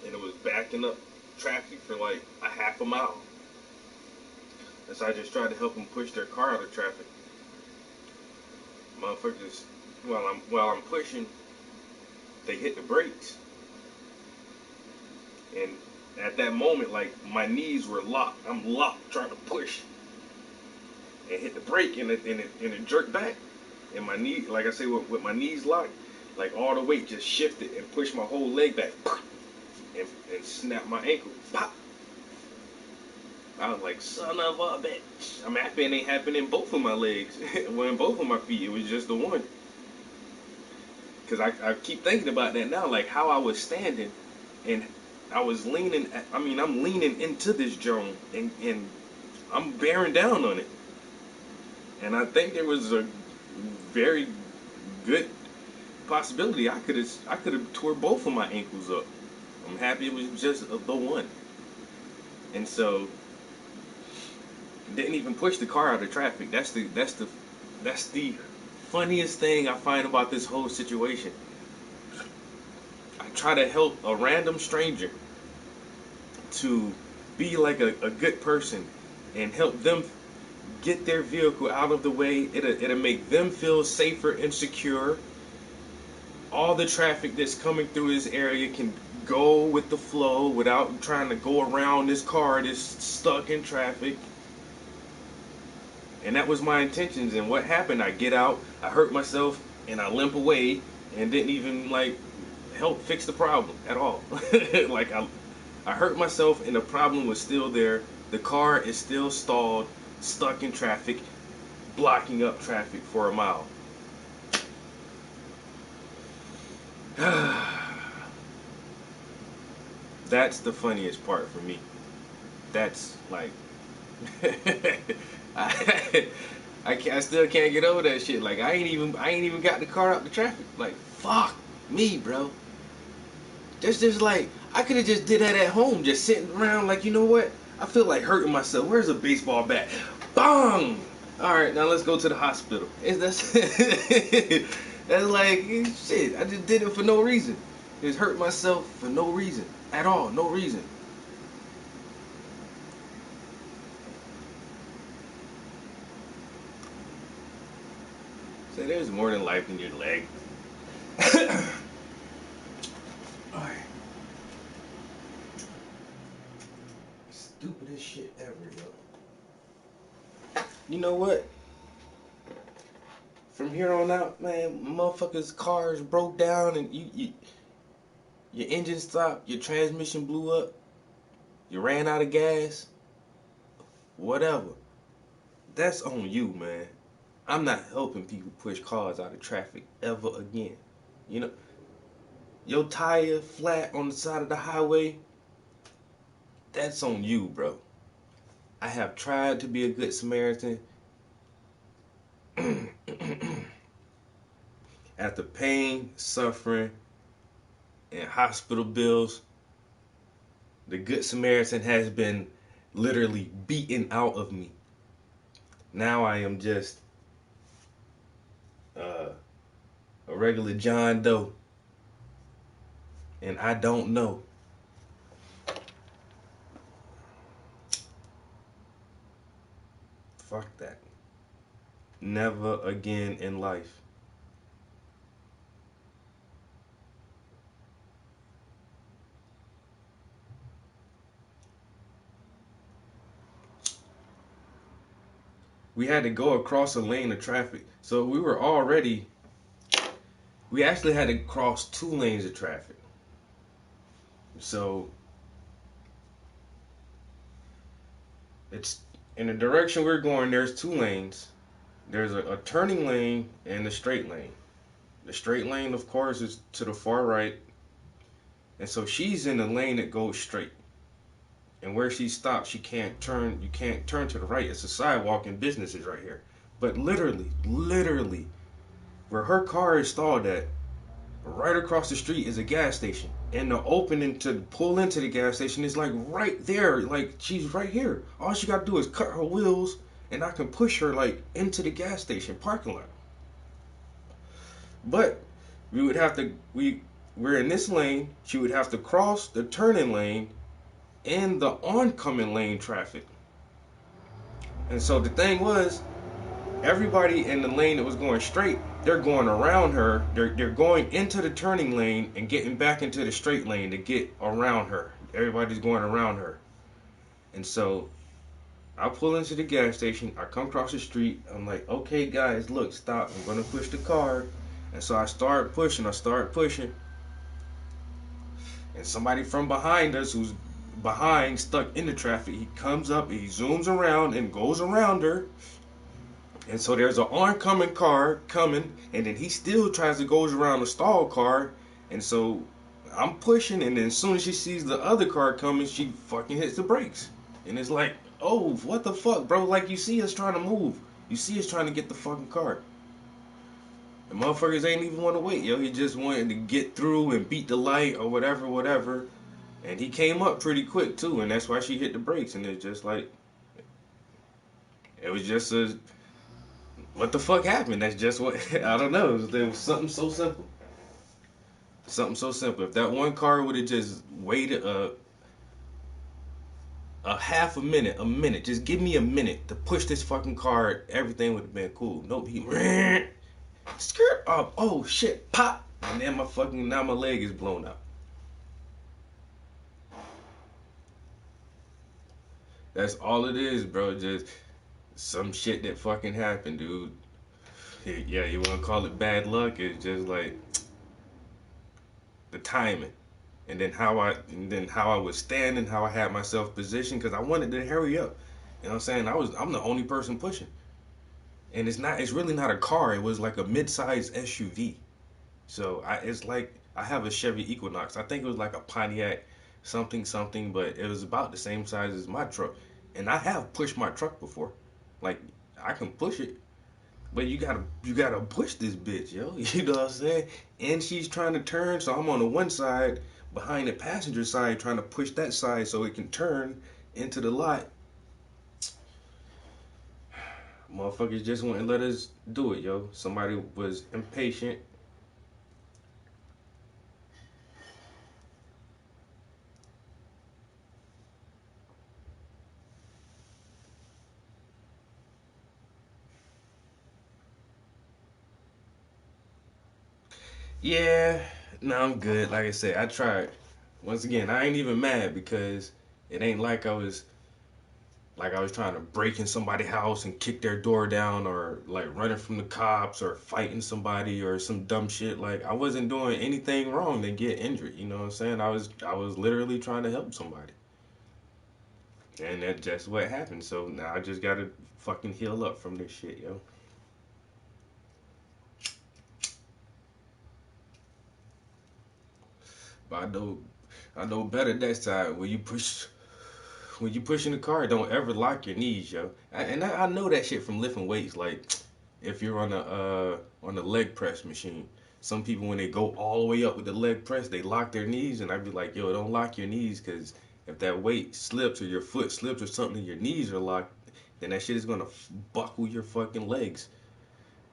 and it was backing up traffic for like a half a mile. And so I just tried to help them push their car out of traffic. Motherfuckers, while I'm pushing, they hit the brakes, and at that moment, like my knees were locked. I'm locked trying to push, and hit the brake, and it jerked back, and my knee, like I say, with my knees locked, like all the weight just shifted and pushed my whole leg back, and snapped my ankle. Pop. I was like, son of a bitch. I'm happy it ain't happened in both of my legs. Well, in both of my feet. It was just the one. Because I keep thinking about that now, like how I was standing, and I was leaning, I'm leaning into this drone, and I'm bearing down on it. And I think there was a very good possibility I could have tore both of my ankles up. I'm happy it was just the one. And so didn't even push the car out of traffic. That's the funniest thing I find about this whole situation. I try to help a random stranger to be like a good person and help them get their vehicle out of the way. It'll make them feel safer and secure. All the traffic that's coming through this area can go with the flow without trying to go around this car that's stuck in traffic. And that was my intentions. And what happened? I get out, I hurt myself, and I limp away, and didn't even like help fix the problem at all. Like I hurt myself, and the problem was still there. The car is still stalled, stuck in traffic, blocking up traffic for a mile. That's the funniest part for me. That's like I still can't get over that shit. Like I ain't even got the car out the traffic. Like fuck, Me, bro. That's just like, I could have just did that at home, just sitting around like, you know what? I feel like hurting myself. Where's a baseball bat? Bang! Alright, now let's go to the hospital. That's like, shit, I just did it for no reason. Just hurt myself for no reason. At all, no reason. So there's more than life in your leg. Alright. Stupidest shit ever, yo. You know what? From here on out, man, motherfuckers' cars broke down and your engine stopped, your transmission blew up, you ran out of gas, whatever. That's on you, man. I'm not helping people push cars out of traffic ever again. You know, your tire flat on the side of the highway, that's on you, bro. I have tried to be a good Samaritan. After pain, suffering, and hospital bills, the Good Samaritan has been literally beaten out of me. Now I am just a regular John Doe. And I don't know. Fuck that. Never again in life. We had to go across a lane of traffic. So we actually had to cross 2 lanes of traffic. So it's in the direction we're going, there's 2 lanes. There's a turning lane and a straight lane. The straight lane, of course, is to the far right. And so she's in the lane that goes straight. And where she stops, you can't turn to the right. It's a sidewalk and businesses right here. But literally, where her car is stalled at, right across the street is a gas station. And the opening to pull into the gas station is like right there. Like, she's right here. All she gotta do is cut her wheels and I can push her like into the gas station parking lot. But we would have to, we're in this lane, she would have to cross the turning lane in the oncoming lane traffic. And so the thing was, everybody in the lane that was going straight, they're going around her. They're going into the turning lane and getting back into the straight lane to get around her. Everybody's going around her. And so I pull into the gas station. I come across the street. I'm like, okay, guys, look, stop. I'm going to push the car. And so I start pushing. And somebody from behind us who's behind, stuck in the traffic, he comes up, he zooms around and goes around her. And so there's an oncoming car coming, and then he still tries to go around the stalled car. And so I'm pushing, and then as soon as she sees the other car coming, she fucking hits the brakes. And it's like, oh, what the fuck, bro? Like, you see us trying to move. You see us trying to get the fucking car. The motherfuckers ain't even want to wait, yo. He just wanted to get through and beat the light or whatever. And he came up pretty quick, too, and that's why she hit the brakes. And it's just like, it was just a, what the fuck happened? That's just what, I don't know. There was something so simple. Something so simple. If that one car would have just waited a half a minute, just give me a minute to push this fucking car, everything would have been cool. Nope, he skirt up, oh shit, pop, and then now my leg is blown out. That's all it is, bro. Just some shit that fucking happened, dude. Yeah, you wanna call it bad luck? It's just like the timing, and then how I was standing, how I had myself positioned, because I wanted to hurry up. You know what I'm saying? I'm the only person pushing. And it's really not a car. It was like a mid-sized SUV. So it's like I have a Chevy Equinox. I think it was like a Pontiac something, but it was about the same size as my truck. And I have pushed my truck before. Like, I can push it. But you gotta push this bitch, yo. You know what I'm saying? And she's trying to turn, so I'm on the one side behind the passenger side trying to push that side so it can turn into the lot. Motherfuckers just wouldn't let us do it, yo. Somebody was impatient. Yeah, no, I'm good. Like I said, I tried. Once again, I ain't even mad because it ain't like I was trying to break in somebody's house and kick their door down or like running from the cops or fighting somebody or some dumb shit. Like I wasn't doing anything wrong to get injured, you know what I'm saying? I was literally trying to help somebody. And that's just what happened. So now I just gotta fucking heal up from this shit, yo. But I know better next time when you push in the car, don't ever lock your knees, yo. And I know that shit from lifting weights. Like if you're on the leg press machine, some people when they go all the way up with the leg press, they lock their knees, and I'd be like, yo, don't lock your knees, cause if that weight slips or your foot slips or something, and your knees are locked, then that shit is gonna buckle your fucking legs.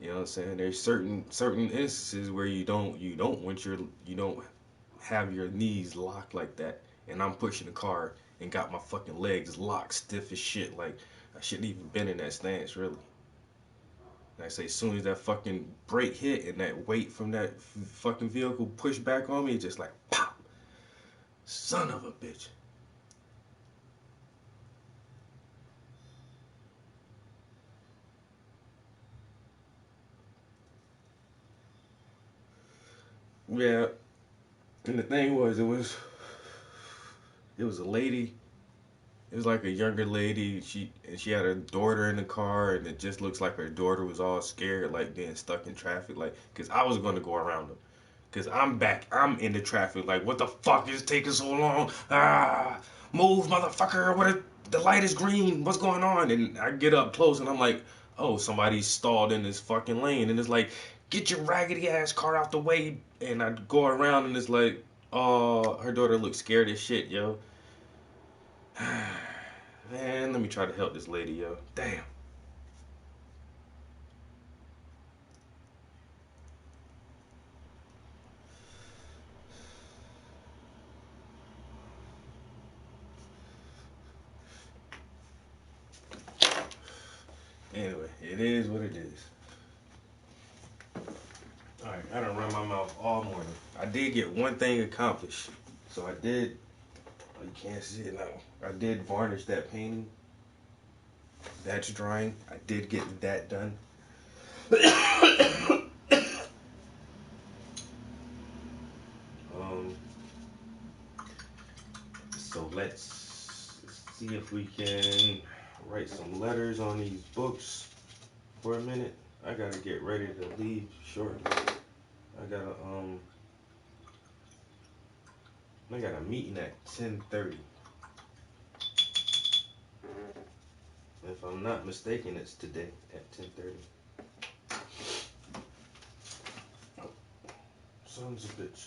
You know what I'm saying? There's certain instances where you don't want you don't have your knees locked like that, and I'm pushing the car and got my fucking legs locked stiff as shit. Like I shouldn't even been in that stance really. Like I say, as soon as that fucking brake hit and that weight from that fucking vehicle pushed back on me, it just like pop, son of a bitch. Yeah, and the thing was, it was a lady. It was like a younger lady. She had her daughter in the car, and it just looks like her daughter was all scared, like being stuck in traffic. Like, cause I was gonna go around them, cause I'm back. I'm in the traffic. Like, what the fuck is taking so long? Ah, move, motherfucker! The light is green. What's going on? And I get up close, and I'm like, oh, somebody stalled in this fucking lane, and it's like, get your raggedy ass car out the way. And I go around, and it's like, oh, her daughter looks scared as shit, yo. Man, let me try to help this lady, yo. Damn. Anyway, it is what it is. Alright, I done run my mouth all morning. I did get one thing accomplished. So I did, oh, you can't see it now. I did varnish that painting. That's drying. I did get that done. um, so let's see if we can write some letters on these books for a minute. I gotta get ready to leave shortly. I gotta I got a meeting at 10:30. If I'm not mistaken, it's today at 10:30. Son's a bitch.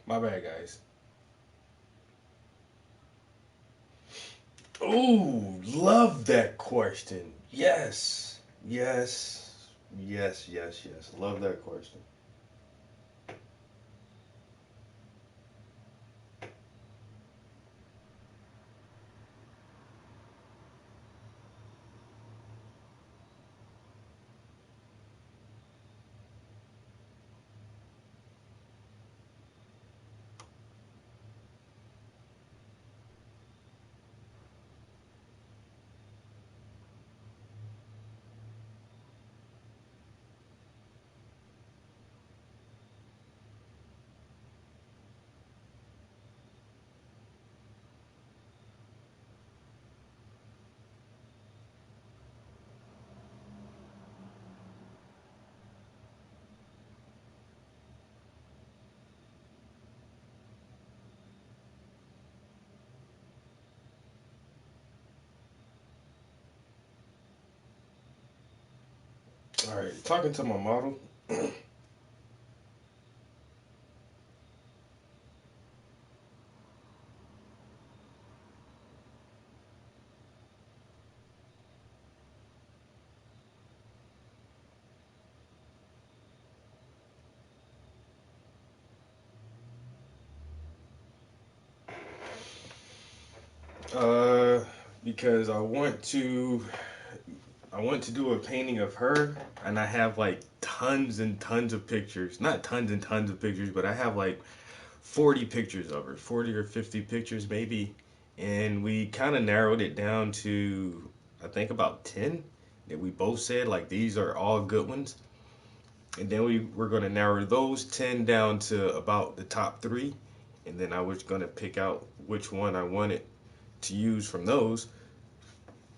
My bad, guys. Oh, love that question. Yes. Yes. Yes, yes, yes. Love that question. All right, talking to my model. Uh, because I want to do a painting of her, and I have like tons and tons of pictures. Not tons and tons of pictures, but I have like 40 pictures of her, 40 or 50 pictures maybe. And we kind of narrowed it down to, I think, about 10 that we both said, like, these are all good ones. And then we were going to narrow those 10 down to about the top three. And then I was going to pick out which one I wanted to use from those.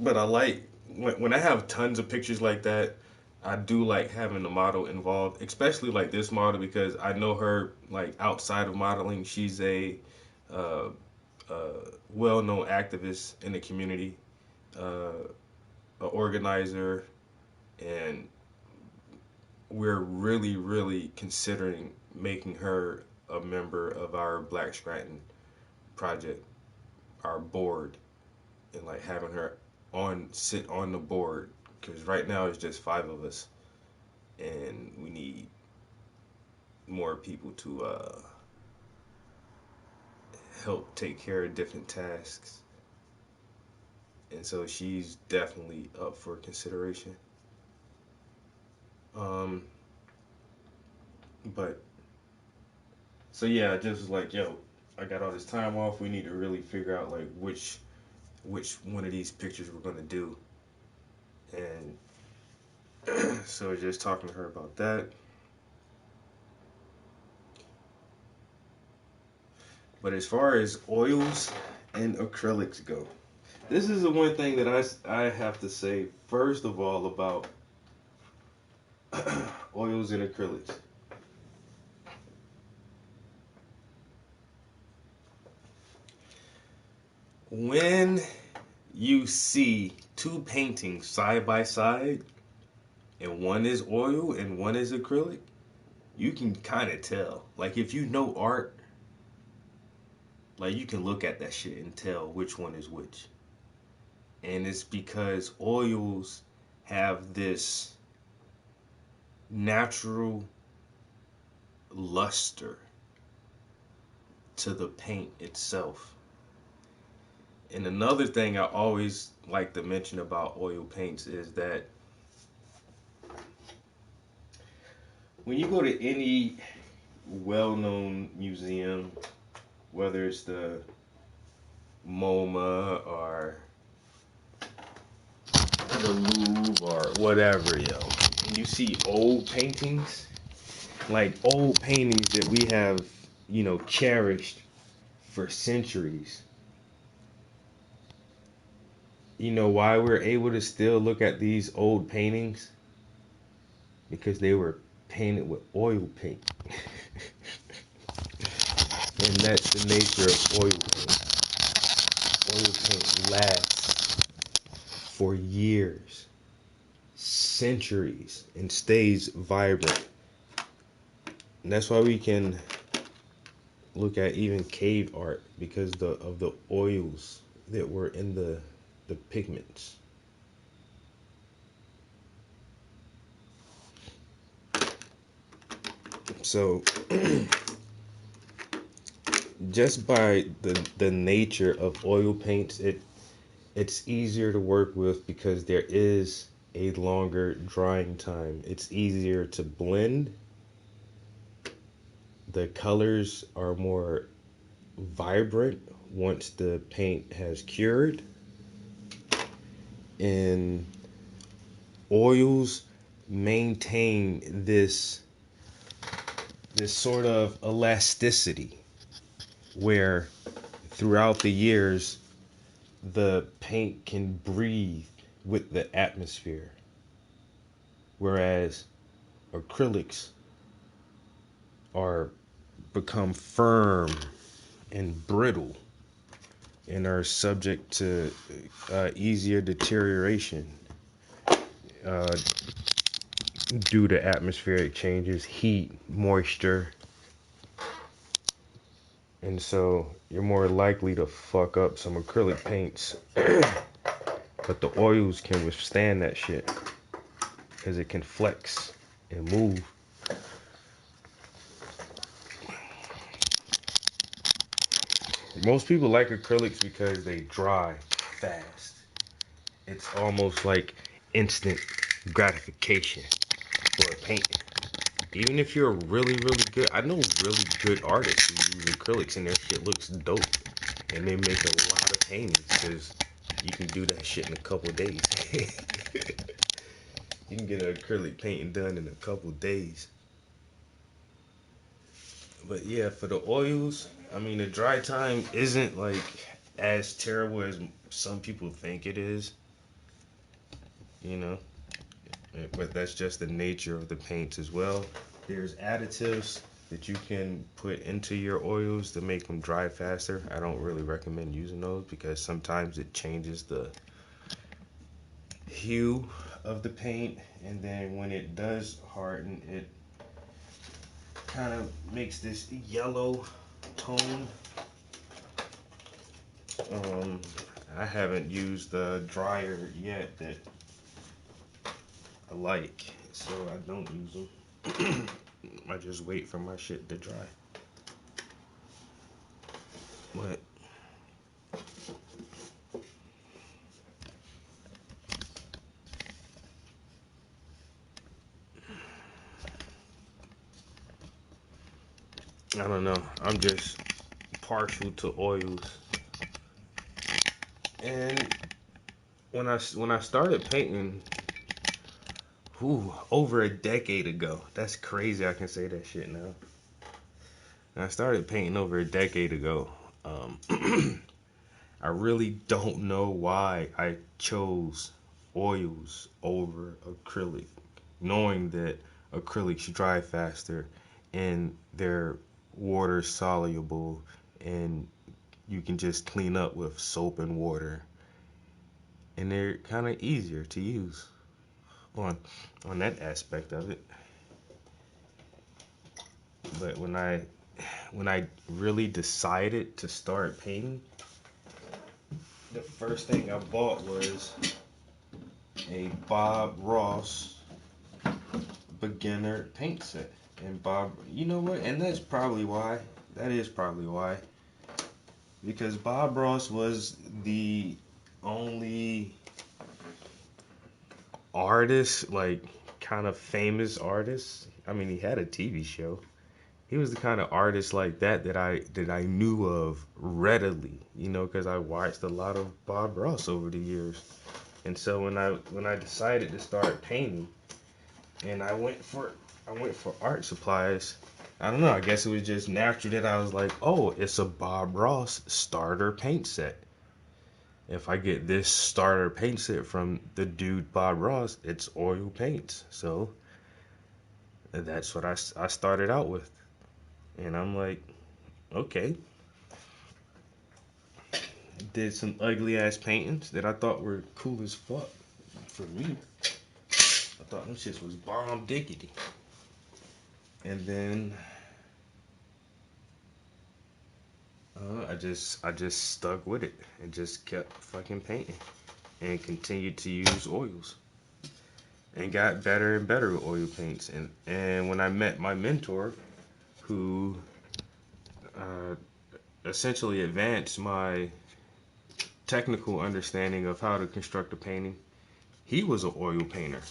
But I like, when I have tons of pictures like that, I do like having the model involved, especially like this model, because I know her like outside of modeling. She's uh, uh, well-known activist in the community, uh, an organizer, and we're really, really considering making her a member of our Black Scranton project, our board, and like having her sit on the board, because right now it's just five of us, and we need more people to help take care of different tasks, and so she's definitely up for consideration. Um, but so yeah, I just was like, yo, I got all this time off. We need to really figure out like which one of these pictures we're gonna do, and so just talking to her about that. But as far as oils and acrylics go, this is the one thing that I have to say first of all about oils and acrylics. When you see two paintings side by side, and one is oil and one is acrylic, you can kind of tell. Like if you know art, like you can look at that shit and tell which one is which. And it's because oils have this natural luster to the paint itself. And another thing I always like to mention about oil paints is that when you go to any well-known museum, whether it's the MoMA or the Louvre or whatever, yo, and you see old paintings, like old paintings that we have, cherished for centuries. You know why we're able to still look at these old paintings? Because they were painted with oil paint. And that's the nature of oil paint. Oil paint lasts for years, centuries, and stays vibrant. And that's why we can look at even cave art because of the oils that were in the pigments. So just by the nature of oil paints, it's easier to work with because there is a longer drying time. It's easier to blend. The colors are more vibrant once the paint has cured. And oils maintain this sort of elasticity where throughout the years the paint can breathe with the atmosphere, whereas acrylics are become firm and brittle and are subject to easier deterioration uh, due to atmospheric changes, heat, moisture, and so you're more likely to fuck up some acrylic paints. But the oils can withstand that shit because it can flex and move. Most people like acrylics because they dry fast. It's almost like instant gratification for a painting. Even if you're really, really good, I know really good artists who use acrylics and their shit looks dope. And they make a lot of paintings because you can do that shit in a couple of days. You can get an acrylic painting done in a couple of days. But yeah, for the oils, I mean, the dry time isn't like as terrible as some people think it is, you know. But that's just the nature of the paints as well. There's additives that you can put into your oils to make them dry faster. I don't really recommend using those because sometimes it changes the hue of the paint, and then when it does harden, it kind of makes this yellow tone. Um, I haven't used the dryer yet that I like, so I don't use them. I just wait for my shit to dry. But I don't know. I'm just partial to oils. And when I started painting, over a decade ago. That's crazy. I can say that shit now. I started painting over a decade ago. I really don't know why I chose oils over acrylic, knowing that acrylics dry faster and they're water soluble and you can just clean up with soap and water, and they're kind of easier to use on that aspect of it. But when I really decided to start painting, the first thing I bought was a Bob Ross beginner paint set. And Bob, you know what? And that's probably why. That is probably why. Because Bob Ross was the only artist, like kind of famous artist. I mean, he had a TV show. He was the kind of artist like that I knew of readily, you know, because I watched a lot of Bob Ross over the years. And so when I decided to start painting, and I went for art supplies, I don't know, I guess it was just natural that I was like, oh, it's a Bob Ross starter paint set. If I get this starter paint set from the dude Bob Ross, it's oil paints. So that's what I started out with. And I'm like, okay. Did some ugly ass paintings that I thought were cool as fuck for me. I thought them shits was bomb diggity. And then I just stuck with it and just kept fucking painting and continued to use oils and got better and better with oil paints. And when I met my mentor, who uh, essentially advanced my technical understanding of how to construct a painting, he was an oil painter.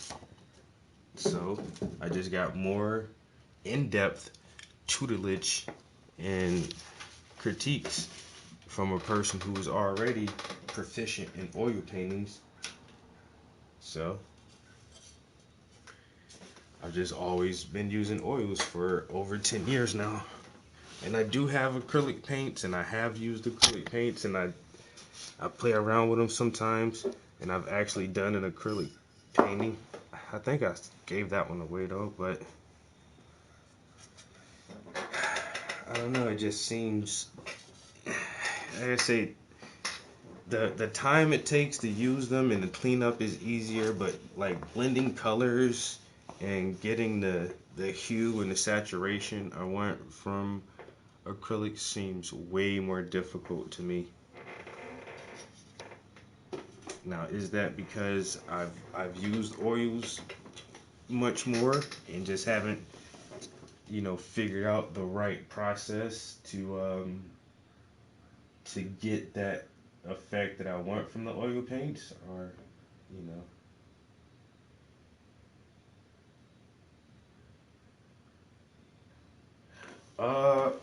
So I just got more in-depth tutelage and critiques from a person who was already proficient in oil paintings. So I've just always been using oils for over 10 years now. And I do have acrylic paints, and I have used acrylic paints, and I play around with them sometimes. And I've actually done an acrylic painting. I think I gave that one away though, but I don't know, it just seems, like I say, the time it takes to use them and the cleanup is easier, but like blending colors and getting the hue and the saturation I want from acrylic seems way more difficult to me. Now, is that because I've used oils much more and just haven't, figured out the right process to get that effect that I want from the oil paints, or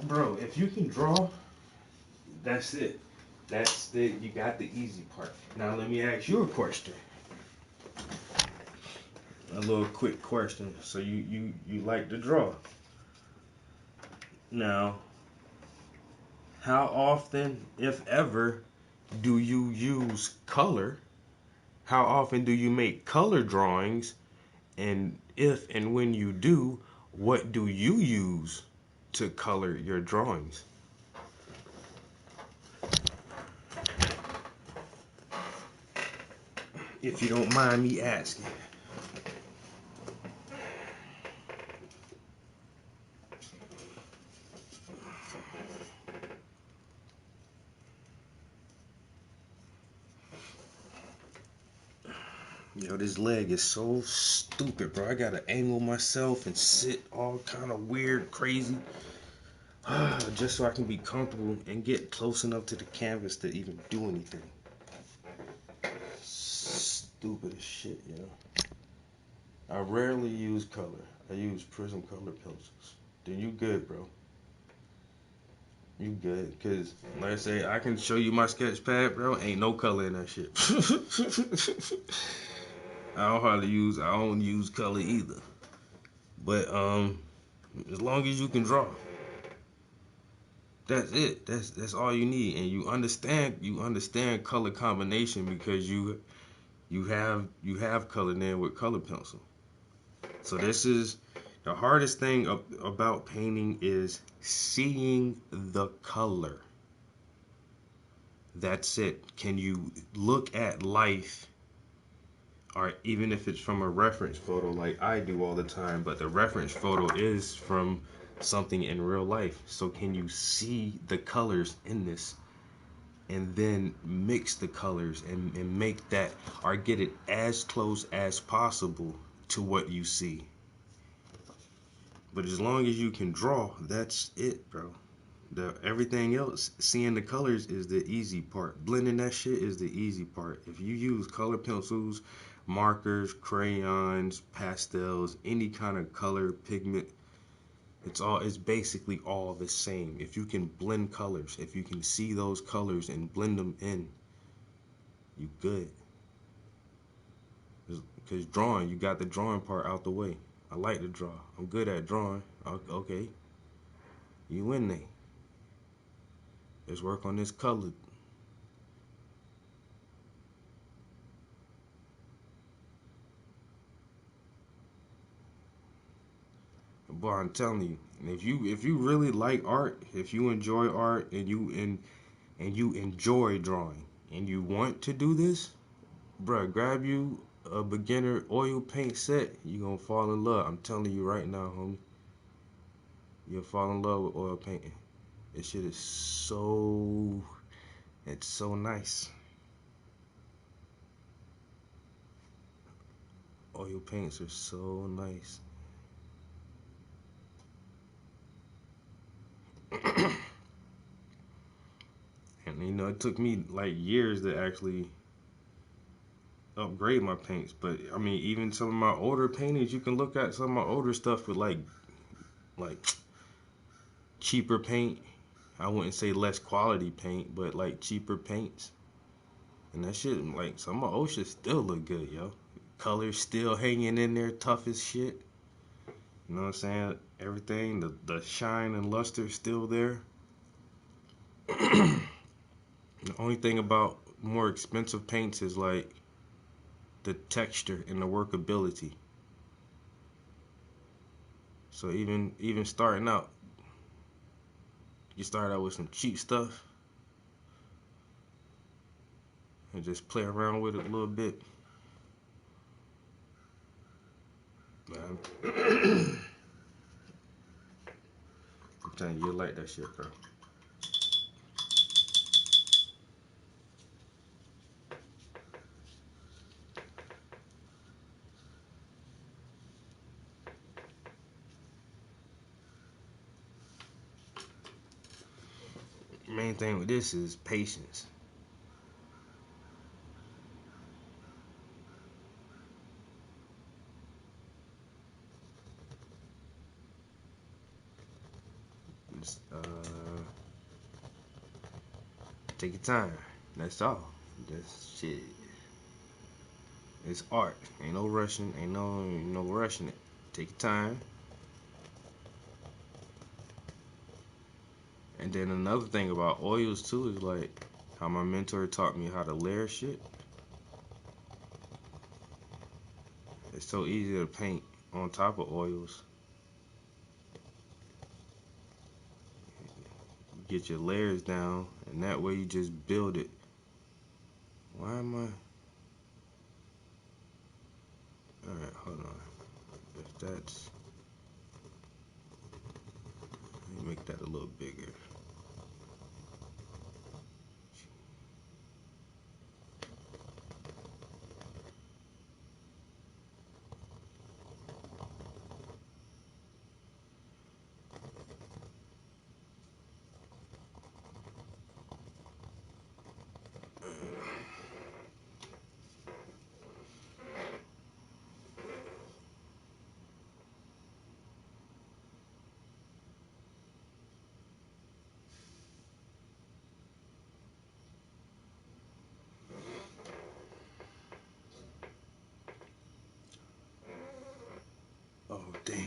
bro, if you can draw, that's it. You got the easy part. Now let me ask you a question. A little quick question. So you like to draw. Now, how often, if ever, do you use color? How often do you make color drawings? And if and when you do, what do you use to color your drawings? If you don't mind me asking. Yo, this leg is so stupid, bro. I gotta angle myself and sit all kind of weird, crazy, just so I can be comfortable and get close enough to the canvas to even do anything. Stupid as shit, yo. I rarely use color. I use Prismacolor pencils. Then you good, bro. You good, cause like I say, I can show you my sketch pad, bro. Ain't no color in that shit. I don't use color either. But as long as you can draw, that's it. That's all you need, and you understand color combination because you have colored in with color pencil. So this is the hardest thing about painting is seeing the color. That's it. Can you look at life, or even if it's from a reference photo like I do all the time, but the reference photo is from something in real life. So can you see the colors in this and then mix the colors and make that, or get it as close as possible to what you see? But as long as you can draw, that's it, bro. Everything else, seeing the colors is the easy part. Blending that shit is the easy part. If you use color pencils, markers, crayons, pastels, any kind of color, pigment, it's basically all the same. If you can blend colors, if you can see those colors and blend them in, you good. Because drawing, you got the drawing part out the way. I like to draw. I'm good at drawing. Okay. You win there. Let's work on this color. Boy, I'm telling you, if you really like art, if you enjoy art and you enjoy drawing and you want to do this, bruh, grab you a beginner oil paint set. You gonna fall in love. I'm telling you right now, homie. You'll fall in love with oil painting. This shit is so, it's so nice. Oil paints are so nice. And you know, it took me like years to actually upgrade my paints. But I mean, even some of my older paintings, you can look at some of my older stuff with like cheaper paint. I wouldn't say less quality paint, but like cheaper paints. And that shit, like some of my old shit still look good, yo. Colors still hanging in there, tough as shit. You know what I'm saying? Everything, the shine and luster still there. The only thing about more expensive paints is like the texture and the workability. So even starting out, you start out with some cheap stuff and just play around with it a little bit. Man, I'm telling you, you'll like that shit, bro. Main thing with this is patience. Just, take your time. That's all. That's shit. It's art. Ain't no rushing. Ain't no rushing it. Take your time. And then another thing about oils too is like how my mentor taught me how to layer shit. It's so easy to paint on top of oils. Get your layers down, and that way you just build it. Why am I? Alright, hold on. If that's. Let me make that a little bigger. Oh, damn.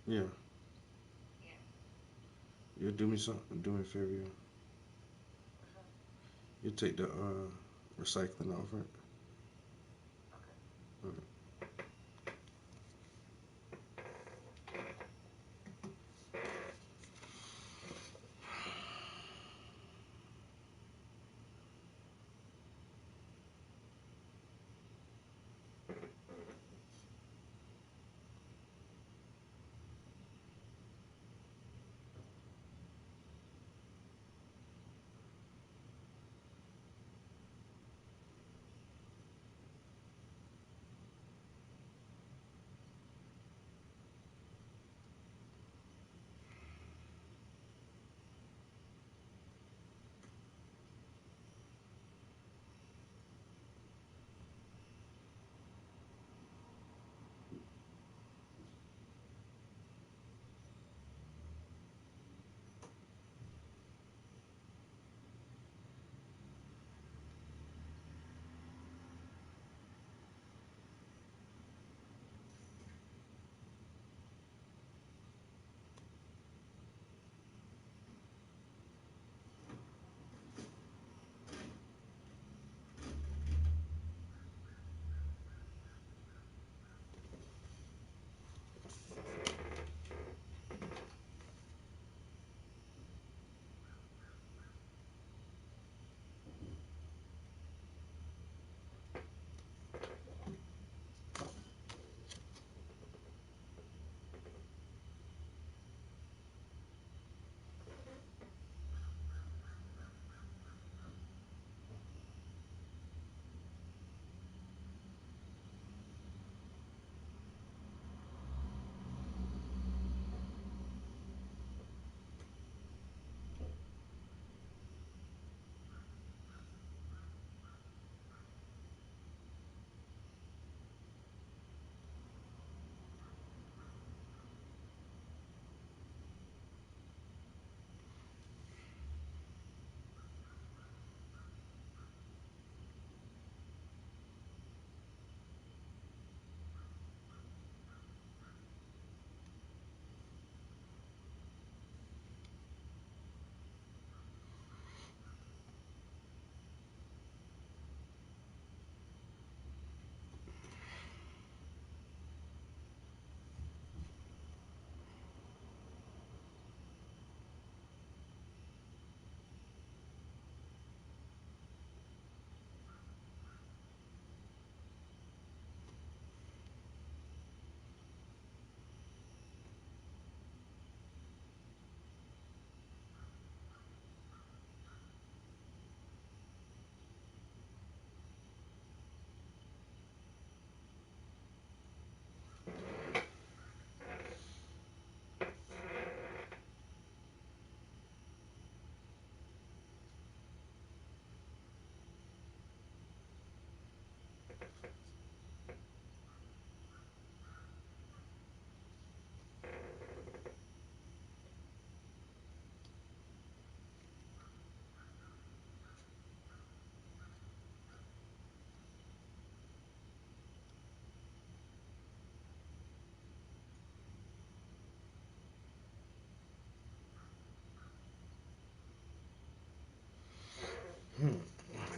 Yeah. You'll do me something. Do me a favor. You take the recycling off it. Okay.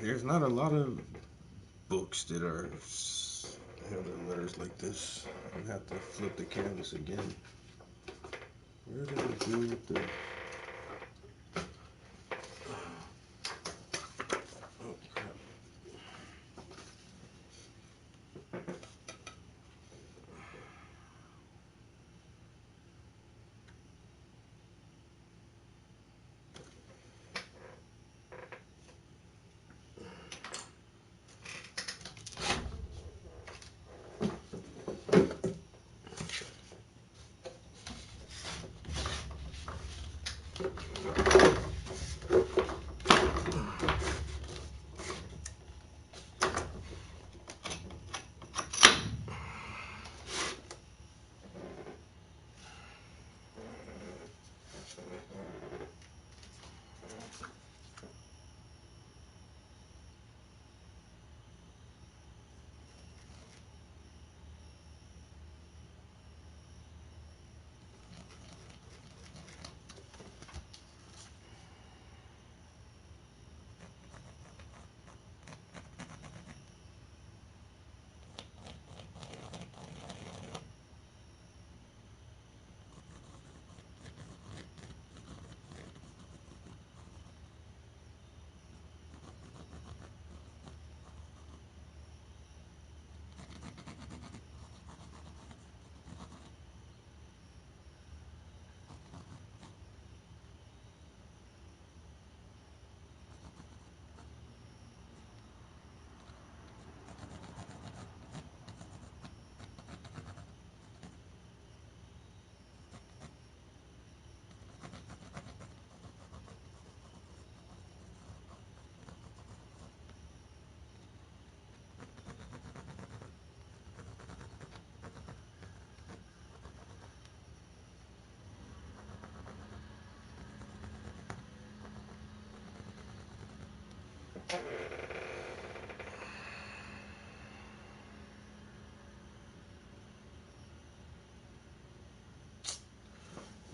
There's not a lot of books that have the letters like this. I'm gonna have to flip the canvas again. Where did I do with the? Oh crap!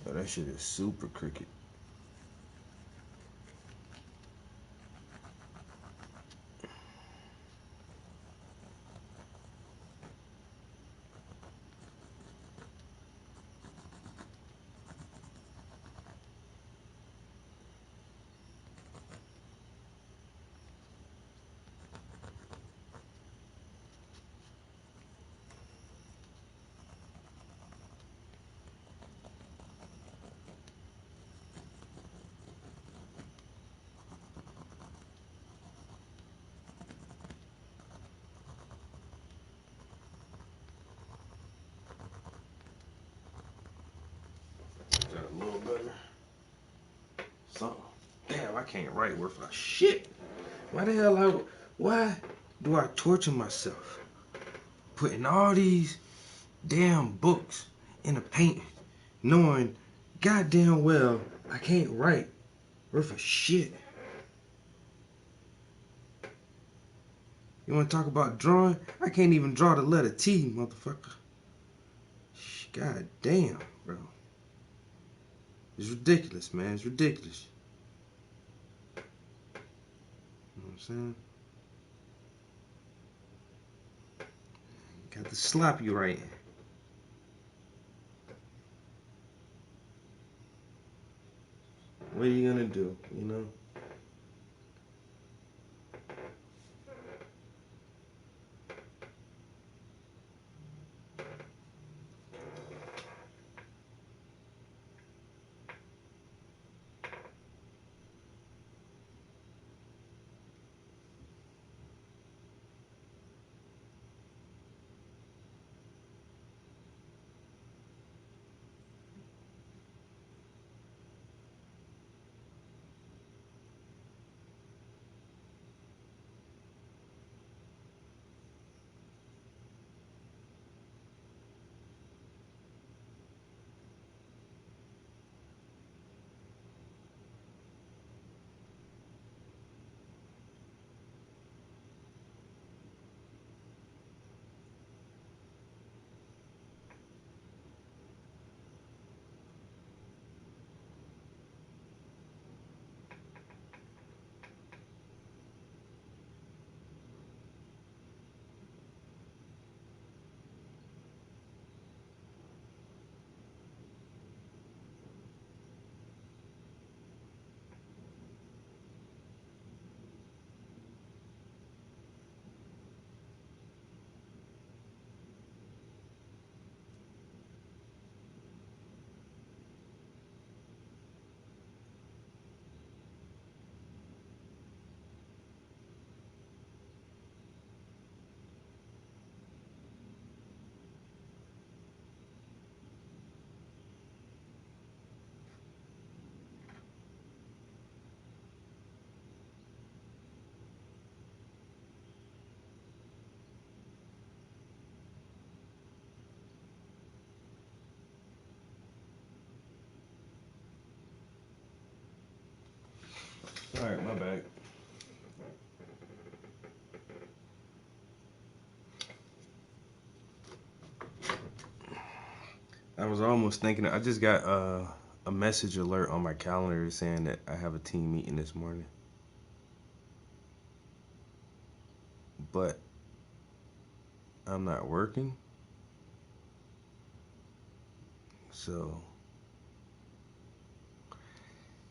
Oh, that shit is super cricket. Is that a little better? Something. Damn, I can't write worth a shit. Why do I torture myself? Putting all these damn books in the paint, knowing goddamn well I can't write worth a shit. You wanna talk about drawing? I can't even draw the letter T, motherfucker. God damn, bro. It's ridiculous, man. It's ridiculous. You know what I'm saying? Got the sloppy writing. What are you gonna do, you know? I was almost thinking. I just got a message alert on my calendar saying that I have a team meeting this morning. But I'm not working. So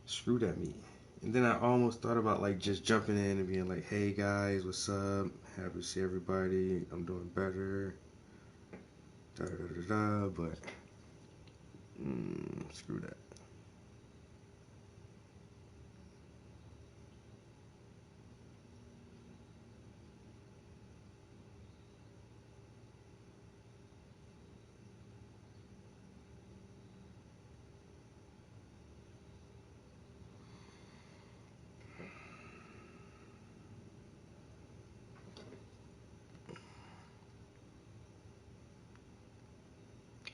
screw that meeting. And then I almost thought about like just jumping in and being like, hey guys, what's up? Happy to see everybody. I'm doing better. Da da da da da. But screw that.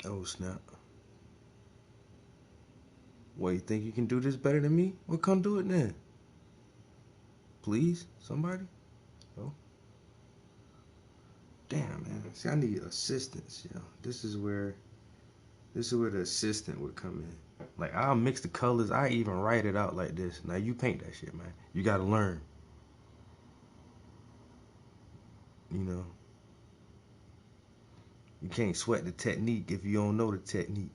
Oh snap. What, you think you can do this better than me? Well, come do it then. Please? Somebody? Oh. Damn, man. See, I need assistance, you know. This is where the assistant would come in. Like, I'll mix the colors. I even write it out like this. Now, you paint that shit, man. You gotta learn. You know. You can't sweat the technique if you don't know the technique.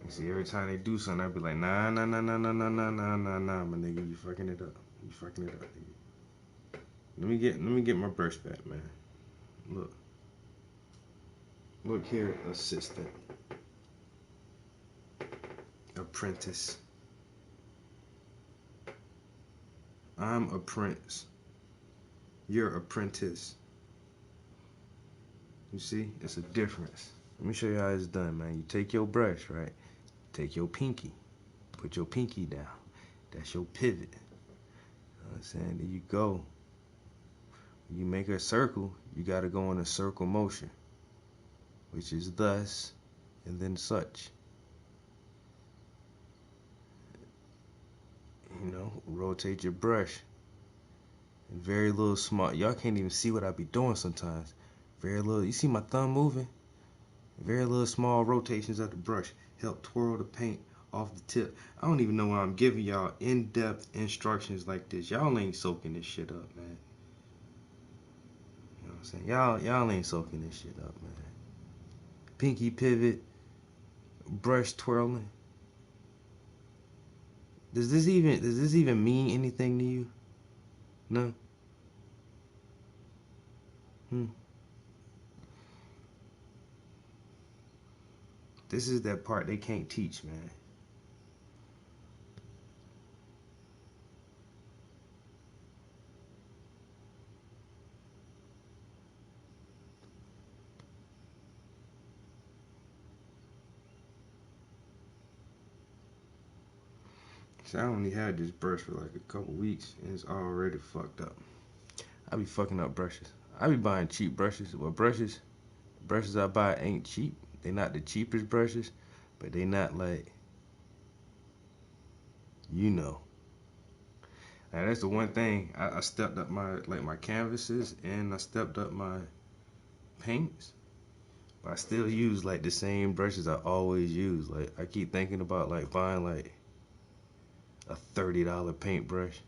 See, every time they do something, I'll be like, nah, my nigga, you fucking it up. You fucking it up, nigga. Let me get my brush back, man. Look here, assistant. Apprentice. I'm a prince. You're apprentice. You see? It's a difference. Let me show you how it's done, man. You take your brush, right? Take your pinky. Put your pinky down. That's your pivot. You know what I'm saying? There you go. When you make a circle, you got to go in a circle motion, which is thus and then such. You know, rotate your brush. And very little small. Y'all can't even see what I be doing sometimes. Very little. You see my thumb moving? Very little small rotations of the brush help twirl the paint off the tip. I don't even know why I'm giving y'all in-depth instructions like this. Y'all ain't soaking this shit up, man. You know what I'm saying? Y'all ain't soaking this shit up, man. Pinky pivot, brush twirling. Does this even mean anything to you? No? This is that part they can't teach, man. See, I only had this brush for like a couple weeks, and it's already fucked up. I be fucking up brushes. I be buying cheap brushes. Well, brushes I buy ain't cheap. They not the cheapest brushes, but they not like, you know. Now that's the one thing. I stepped up my canvases and I stepped up my paints. But I still use like the same brushes I always use. Like I keep thinking about like buying like a $30 paintbrush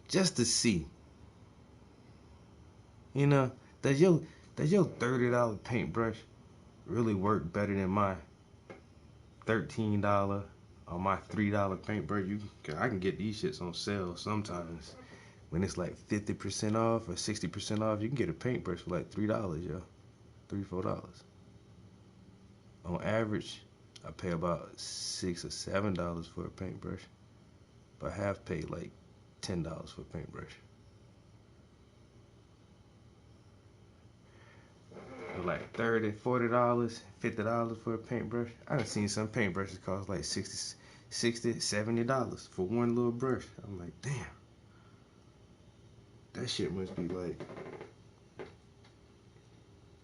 just to see. You know, does your $30 paintbrush really work better than my $13 or my $3 paintbrush? I can get these shits on sale sometimes. When it's like 50% off or 60% off, you can get a paintbrush for like $3, yo. $3-4. On average, I pay about $6 or $7 for a paintbrush. But I have paid like $10 for a paintbrush. Like $30, $40, $50 for a paintbrush. I done seen some paintbrushes cost like $60, $70 for one little brush. I'm like, damn. That shit must be like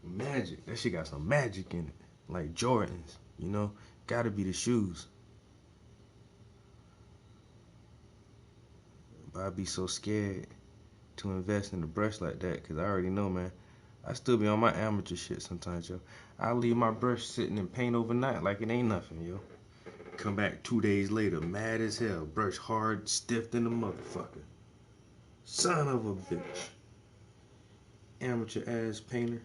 magic. That shit got some magic in it. Like Jordans, you know? Gotta be the shoes. But I'd be so scared to invest in a brush like that, because I already know, man. I still be on my amateur shit sometimes, yo. I leave my brush sitting in paint overnight like it ain't nothing, yo. Come back 2 days later, mad as hell. Brush hard, stiff than a motherfucker. Son of a bitch. Amateur ass painter.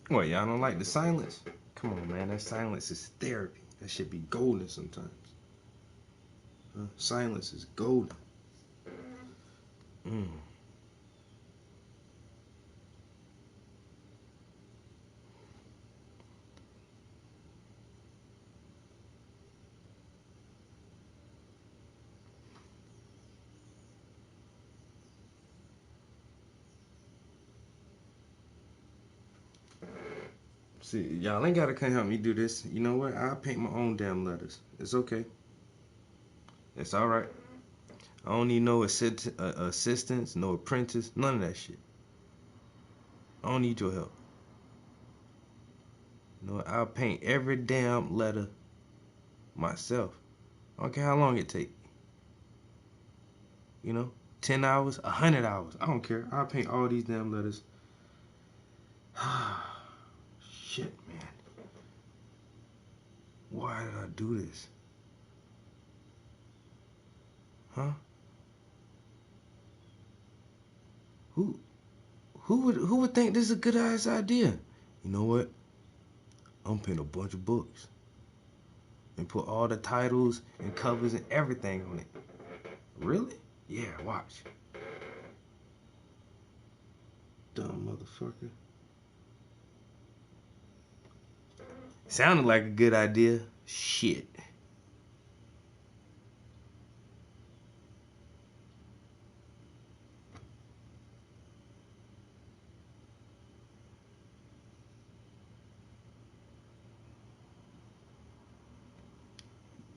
What, y'all don't like the silence? Come on, man. That silence is therapy. That should be golden sometimes. Silence is golden. See, y'all ain't gotta come help me do this. You know what? I'll paint my own damn letters. It's okay. It's alright. I don't need no assistance, no apprentice, none of that shit. I don't need your help. You know what? I'll paint every damn letter myself. I don't care how long it take. You know? 10 hours, 100 hours. I don't care. I'll paint all these damn letters. Shit, man. Why did I do this? Huh? Who would think this is a good ass idea? You know what? I'm paint a bunch of books and put all the titles and covers and everything on it. Really? Yeah, watch. Dumb motherfucker. Sounded like a good idea. Shit.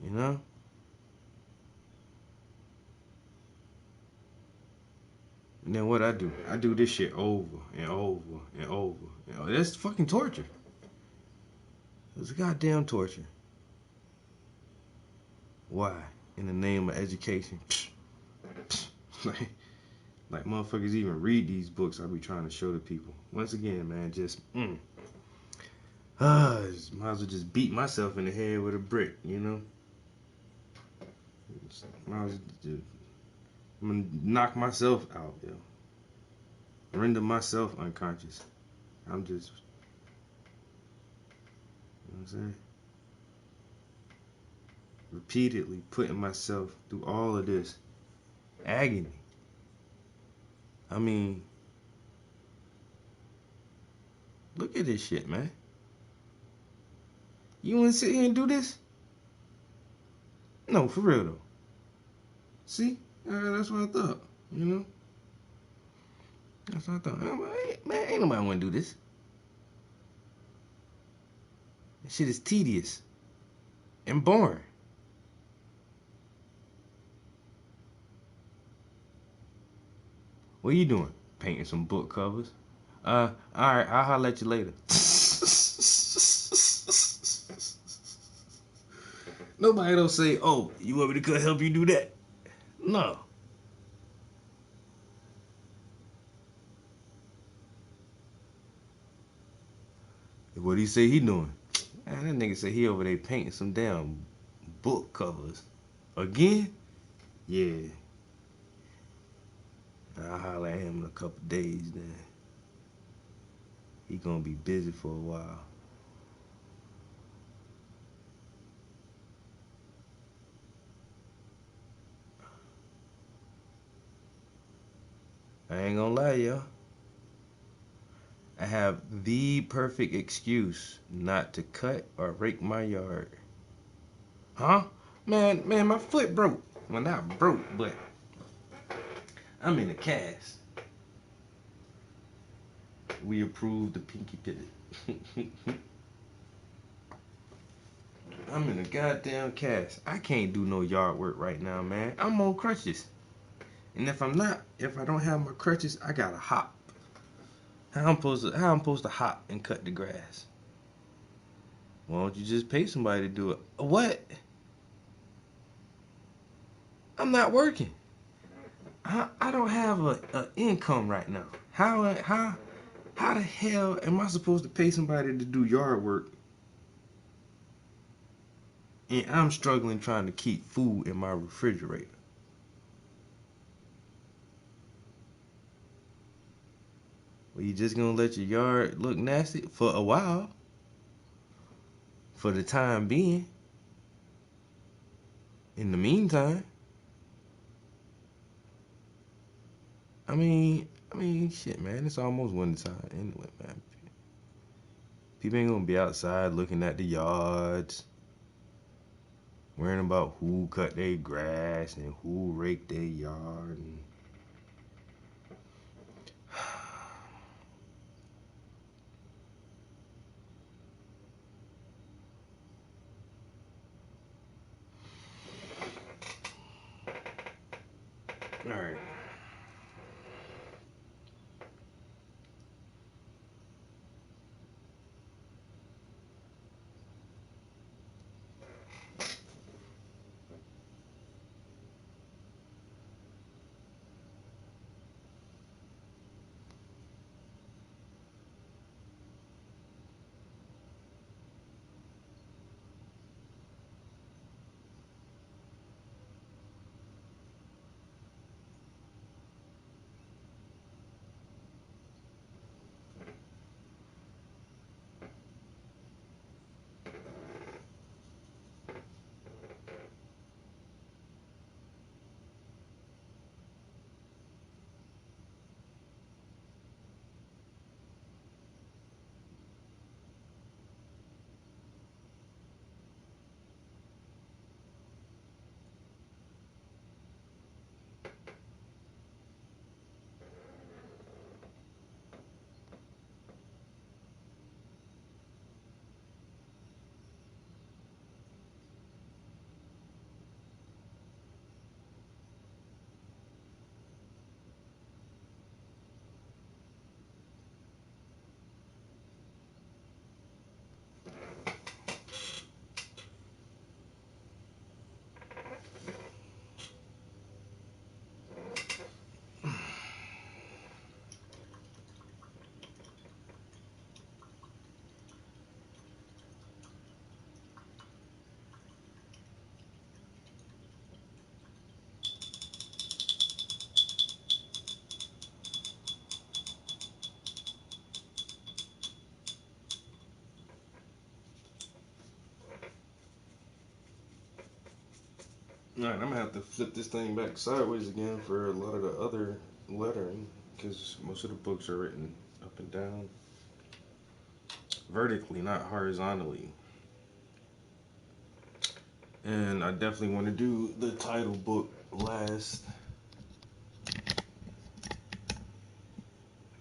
You know? And then what I do? I do this shit over and over and over. You know, that's fucking torture. It's goddamn torture. Why? In the name of education. Like motherfuckers even read these books I be trying to show to people. Once again, man, just might as well just beat myself in the head with a brick, you know? Might as well just, I'm gonna knock myself out, yo. Render myself unconscious. I'm just, you know what I'm saying? repeatedly putting myself through all of this agony. I mean, look at this shit, man. You want to sit here and do this? No, for real though. See? That's what I thought, you know? That's what I thought. Man, ain't nobody want to do this. This shit is tedious and boring. What are you doing? Painting some book covers? Alright, I'll holler at you later. Nobody don't say, oh, you want me to come help you do that? No. What he say he doing? Man, that nigga say he over there painting some damn book covers. Again? Yeah. I'll holler at him in a couple days then. He gonna be busy for a while. I ain't gonna lie, y'all. I have the perfect excuse not to cut or rake my yard. Huh? Man, my foot broke. Well, not broke, but I'm in a cast. We approved the pinky pivot. I'm in a goddamn cast. I can't do no yard work right now, man. I'm on crutches. And if I don't have my crutches, I gotta hop. How I'm supposed to hop and cut the grass? Why don't you just pay somebody to do it? What? I'm not working. I don't have a income right now. How the hell am I supposed to pay somebody to do yard work? And I'm struggling trying to keep food in my refrigerator. Well, you just gonna let your yard look nasty for a while? For the time being. In the meantime. I mean, shit, man. It's almost winter time anyway, man. People ain't gonna be outside looking at the yards, worrying about who cut their grass and who raked their yard. And all right. Alright, I'm gonna have to flip this thing back sideways again for a lot of the other lettering, because most of the books are written up and down. Vertically, not horizontally. And I definitely want to do the title book last.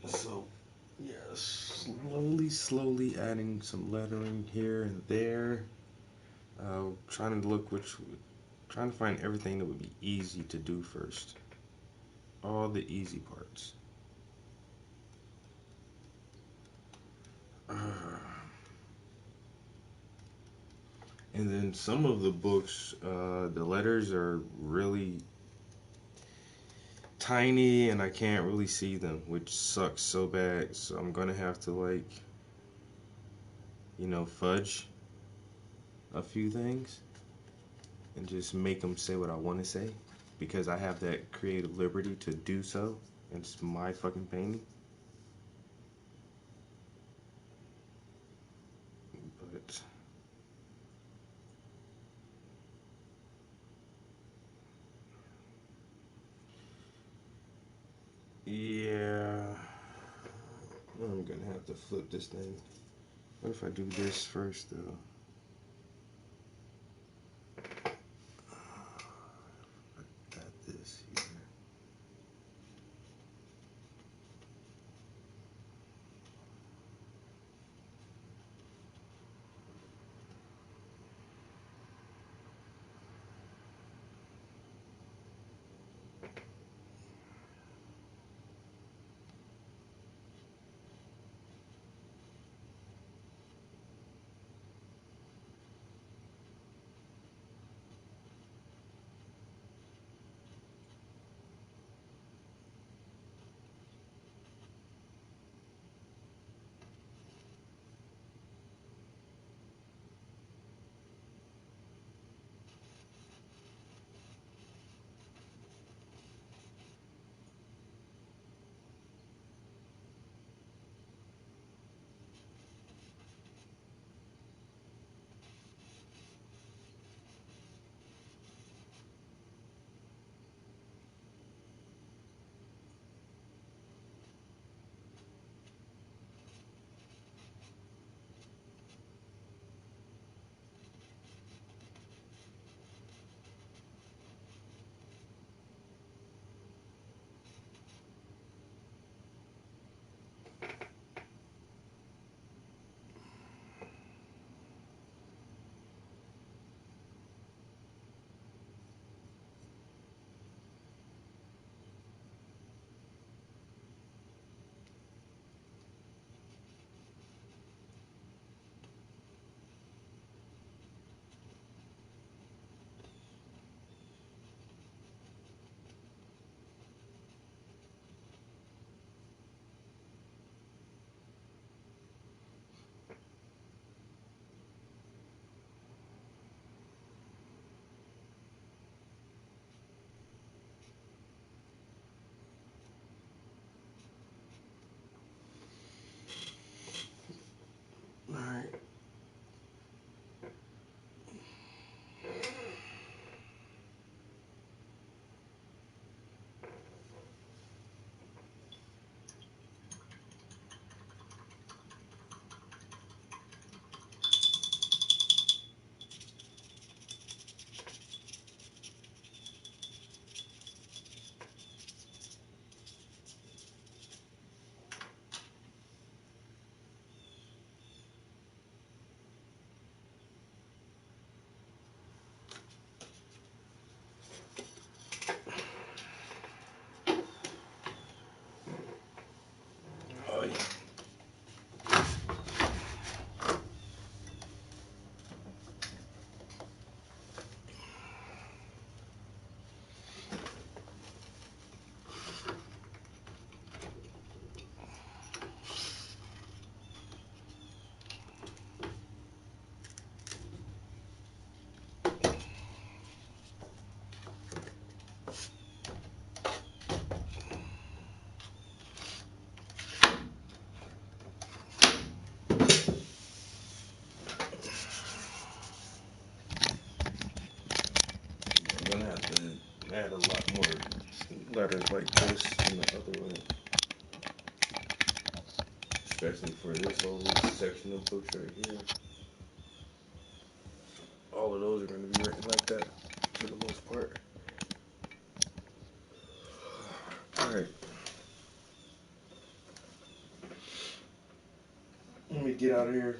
So, yeah, slowly adding some lettering here and there. Trying to find everything that would be easy to do first. All the easy parts. And then some of the books, the letters are really tiny and I can't really see them, which sucks so bad. So I'm gonna have to, like, fudge a few things and just make them say what I want to say, because I have that creative liberty to do so. It's my fucking painting. But yeah, I'm gonna have to flip this thing. What if I do this first though? I got this here. letters like this in the other way. Especially for this whole section of books right here. All of those are going to be written like that for the most part. Alright. Let me get out of here.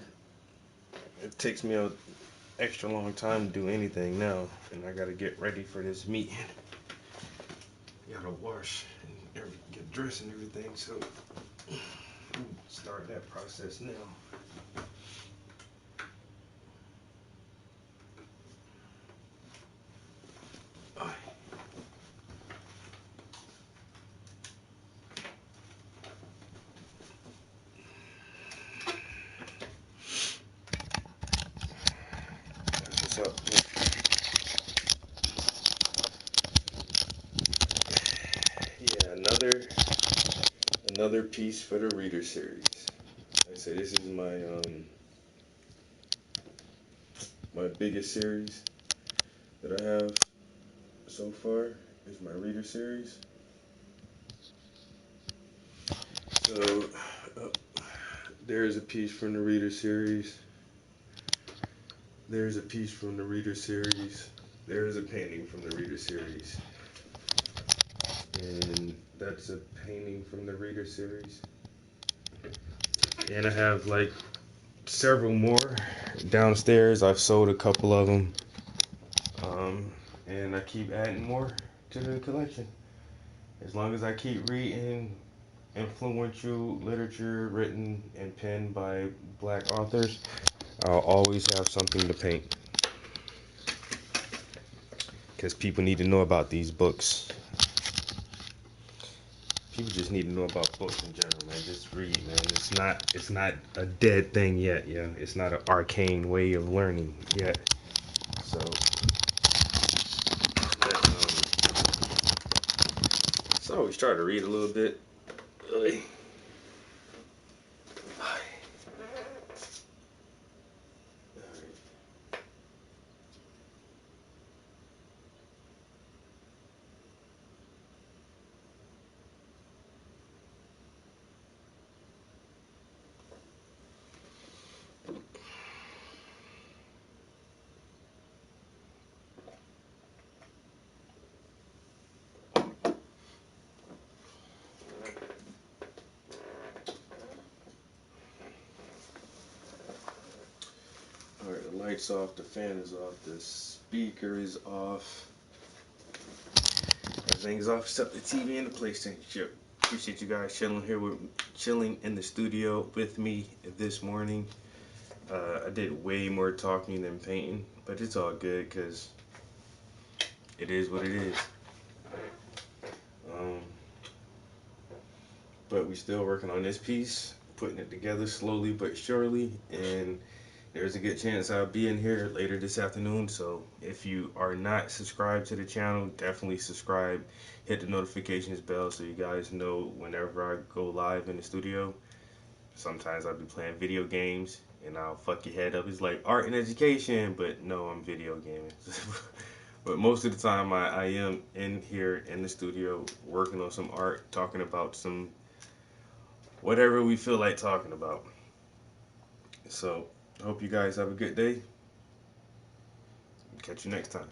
It takes me an extra long time to do anything now, and I gotta get ready for this meeting. Gotta wash and get dressed and everything, so start that process now. What's up? Yeah, another piece for the reader series. Like I say, this is my biggest series that I have so far is my reader series. So there's a piece from the reader series. There's a piece from the reader series. There's a painting from the reader series. And that's a painting from the reader series. And I have like several more downstairs. I've sold a couple of them. And I keep adding more to the collection. As long as I keep reading influential literature written and penned by Black authors, I'll always have something to paint. Because people need to know about these books. People just need to know about books in general, man. Just read, man. It's not a dead thing yet, yeah. It's not an arcane way of learning yet. So I always try to read a little bit. Really. Alright, the light's off, the fan is off, the speaker is off. Everything's off except the TV and the PlayStation. Appreciate you guys chilling in the studio with me this morning. I did way more talking than painting, but it's all good because it is what it is. But we still working on this piece, putting it together slowly but surely, and there's a good chance I'll be in here later this afternoon. So if you are not subscribed to the channel, definitely subscribe, hit the notifications bell so you guys know whenever I go live in the studio. Sometimes I'll be playing video games and I'll fuck your head up. It's like art and education, but no, I'm video gaming. But most of the time I am in here in the studio working on some art, talking about some whatever we feel like talking about. So I hope you guys have a good day. Catch you next time.